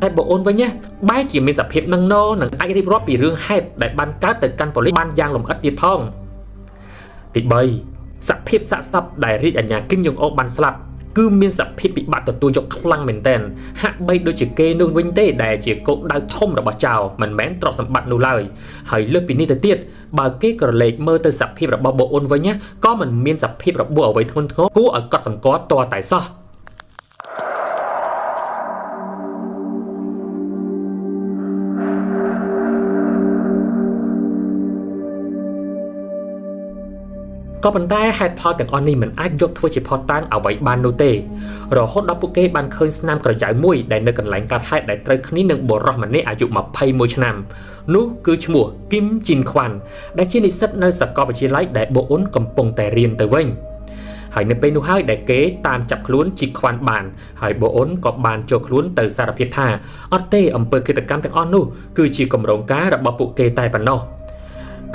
តែបូអូនវិញបែរជាមានសភាពនឹងណនឹងអាចរៀបរាប់ពីរឿងហេតុដែលបានកើតទៅកាន់ប៉ូលីសបានយ៉ាងលម្អិតទៀតផងទី3សភាពសាកសពដែលរាជអាជ្ញាគីមយុងអូបានស្លាប់គឺមានសភាពពិបាកទទួលយកខ្លាំងមែនទែនហាក់បីដូចជាគេនោះវិញទេដែលជាគោលដៅធំរបស់ចៅមិនមែនទ្រព្យសម្បត្តិនោះឡើយហើយលើសពីនេះទៅទៀតបើគេក្រឡេកមើលទៅសភាពរបស់បូអូនវិញក៏មិនមានសភាពរបួសអ្វីធ្ងន់ធ្ងរគួរឲ្យកត់សម្គាល់តតែសោះក៏ប៉ុន្តែហេតុផលទាំងអស់នេះមិនអាចយកធ្វើជាផុសតាងអ្វីបាននោះទេរហូតដល់ពួកគេបានឃើញស្នាមក្រយៅមួយដែលនៅកន្លែងកាត់ហេតុដែលត្រូវគ្នានឹងបុរសម្នាក់អាយុ21ឆ្នាំនោះគឺឈ្មោះគីមជីនខ្វាន់ដែលជានិស្សិតនៅសាកលវិទ្យាល័យដែលបូអូនកំពុងតែរៀនទៅវិញហើយនៅពេលនោះហើយដែលគេតាមចាប់ខ្លួនជីខ្វាន់បានហើយបូអូនក៏បានចូលខ្លួនទៅសារភាពថាអត់ទេអំពើឃាតកម្មទាំងអស់នោះគឺជាគម្រោងការរបស់ពួកគេតែប៉ុណ្ណោះ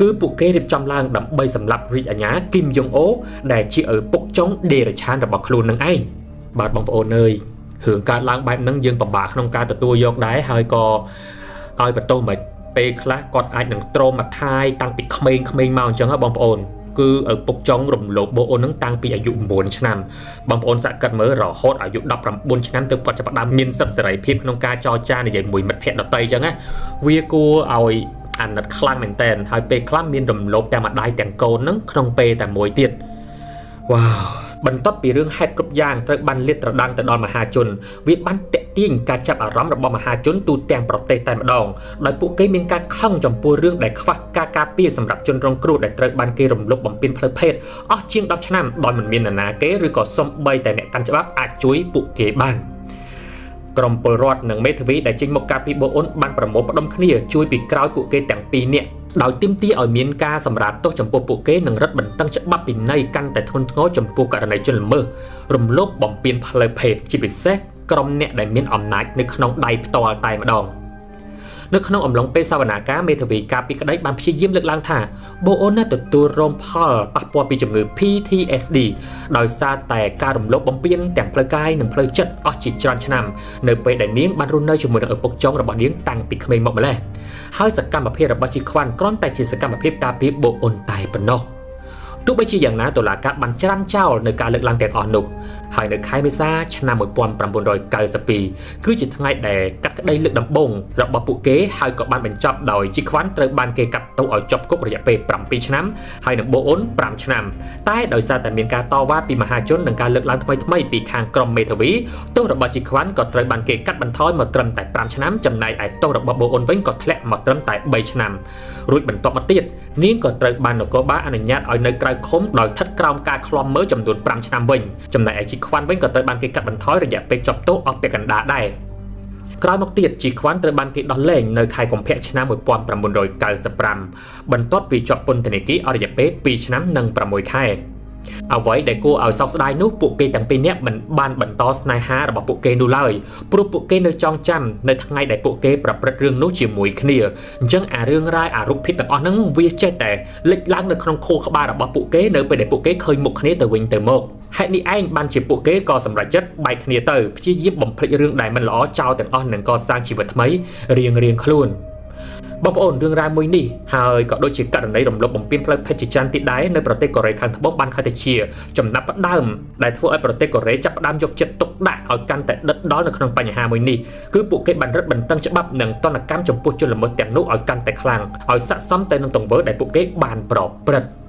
គឺពួកគេរៀបចំឡើងដើម្បីសម្លាប់រាជអាជ្ញាគីមយុងអូដែលជាឪពុកចុងដេរឆានរបស់ខ្លួននឹងឯងបាទបងប្អូនអើយរឿងកើតឡើងបែបហ្នឹងយើងពិបាកក្នុងការទទួលយកដែរហើយក៏ឲ្យបន្ទោសមិនពេលខ្លះគាត់អាចនឹងទ្រាំមកថាយតាំងពីក្មេងៗមកអញ្ចឹងហ៎បងប្អូនគឺឪពុកចុងរំលោភបូអូននឹងតាំងពីអាយុ9ឆ្នាំបងប្អូនសាកគិតមើលរហូតអាយុ19ឆ្នាំទើបគាត់ចាប់ផ្ដើមមានសិទ្ធិសេរីភាពក្នុងការចរចានិយាយមួយមិត្តភក្តិដទៃអញ្ចឹងណាវាគួរឲ្យអាណិតខ្លាំងមែនតើហើយពេលខ្លះមានរំលោភទាំងម្ដាយទាំងកូនហ្នឹងក្នុងពេលតែមួយទៀតវ៉ាវ បន្ទាប់ពីរឿងហេតុគ្រប់យ៉ាងត្រូវបានលាតត្រដាងទៅដល់មហាជនវាបានតាក់ទាញការចាប់អារម្មណ៍របស់មហាជនទូទាំងប្រទេសតែម្ដងដោយពួកគេមានការខឹងចំពោះរឿងដែលខ្វះការការពារសម្រាប់ជនរងគ្រោះដែលត្រូវបានគេរំលោភបំពានផ្លូវភេទអស់ជាង10ឆ្នាំដោយមិនមាននរណាគេឬក៏សូម្បីតែអ្នកកាន់ច្បាប់អាចជួយពួកគេបានក្រុមពលរដ្ឋនិងមេធាវីដែលចេញមកការពីបូអ៊ុនបានប្រមូលផ្ដុំគ្នាជួយពីក្រោយពួកគេទាំងពីរនាក់ដោយទាមទារឲ្យមានការសម្រាលទោសចំពោះពួកគេនិងរឹតបន្តឹងច្បាប់ពិន័យកាន់តែធ្ងន់ធ្ងរចំពោះករណីជនល្មើសរំលោភបំពានផ្លូវភេទជាពិសេសក្រុមអ្នកដែលមានអំណាចនៅក្នុងដៃផ្ទាល់តែម្ដងនៅក្នុងអំឡុងពេលសវនាការមេធាវីការពីក្តីបានព្យាយាមលើកឡើងថាបូអ៊ុនទទួលរងផលប៉ះពាល់ពីជំងឺ PTSD ដោយសារតែការរំលោភបំពានទាំងផ្លូវកាយនិងផ្លូវចិត្តអស់ជាច្រើនឆ្នាំនៅពេលដែលនាងបានរស់នៅជាមួយនឹងឪពុកចុងរបស់នាងតាំងពីក្មេងមកម្ល៉េះហើយសកម្មភាពរបស់ជីខ្វាន់គ្រាន់តែជាសកម្មភាពការពារបូអ៊ុនតែប៉ុណ្ណោះទោះបីជាយ៉ាងណាតុលាការបានច្រានចោលនៅការលើកឡើងទាំងអស់នោះហើយនៅខែមេសាឆ្នាំ1992គឺជាថ្ងៃដែលកាត់ក្តីលើកដំបូងរបស់ពួកគេហើយក៏បានបញ្ចប់ដោយជីខ្វាន់ត្រូវបានគេកាត់ទោសឲ្យជាប់គុករយៈពេល7ឆ្នាំហើយនឹងបូអ៊ុន5ឆ្នាំតែដោយសារតែមានការតវ៉ាពីមហាជននិងការលើកឡើងថ្មីៗពីខាងក្រុមមេធាវីទោសរបស់ជីខ្វាន់ក៏ត្រូវបានគេកាត់បន្ថយមកត្រឹមតែ5ឆ្នាំចំណែកឯទោសរបស់បូអ៊ុនវិញក៏ធ្លាក់មកត្រឹមតែ3ឆ្នាំរួចបន្ទាប់មកទៀតនាងក៏ត្រូវបាននគរបាលអនុញ្ញាតឲ្យនៅក្រៅឃុំដោយស្ថិតក្រោមការឃ្លាំមើលចំនួន5ឆ្នាំវិញចំណែកឯជីខ្វាន់វិញក៏ត្រូវបានគេកាត់បន្ថយរយៈពេលជាប់ទោសអស់ពាក់កណ្ដាលដែរក្រោយមកទៀតជីខ្វាន់ត្រូវបានគេដោះលែងនៅខែកុម្ភៈឆ្នាំ1995បន្ទាប់ពីជាប់ពន្ធនាគារអស់រយៈពេល2ឆ្នាំនិង6ខែអ្វីដែលគួរឲ្យសោកស្ដាយនោះពួកគេទាំងពីរនាក់មិនបានបន្តស្នេហារបស់ពួកគេនោះឡើយព្រោះពួកគេនៅចងចាំនៅថ្ងៃដែលពួកគេប្រព្រឹត្តរឿងនោះជាមួយគ្នាអញ្ចឹងអារឿងរ៉ាវអារូបភាពទាំងអស់ហ្នឹងវាចេះតែលេចឡើងនៅក្នុងខួរក្បាលរបស់ពួកគេនៅពេលដែលពួកគេឃើញមុខគ្នាទៅវិញទៅមកហេតុនេះឯងបានជាពួកគេក៏សម្រេចចិត្តបែកគ្នាទៅព្យាយាមបំភ្លេចរឿងដែលមិនល្អចោលទាំងអស់និងកសាងជីវិតថ្មីរៀងៗខ្លួនបងប្អូនរឿងរ៉ាវមួយនេះហើយក៏ដូចជាករណីរំលោភបំពានផ្លូវភេទជាច្រើនទៀតដែរនៅប្រទេសកូរ៉េខាងត្បូងបានក្លាយទៅជាចំណាប់ផ្ដើមដែលធ្វើឲ្យប្រទេសកូរ៉េចាប់ផ្ដើមយកចិត្តទុកដាក់ឲ្យកាន់តែដិតដល់នៅក្នុងបញ្ហាមួយនេះគឺពួកគេបានរឹតបន្តឹងច្បាប់និងទណ្ឌកម្មចំពោះជនល្មើសទាំងនោះឲ្យកាន់តែខ្លាំងឲ្យស័ក្តិសមទៅនឹងទង្វើដែលពួកគេបានប្រព្រឹត្ត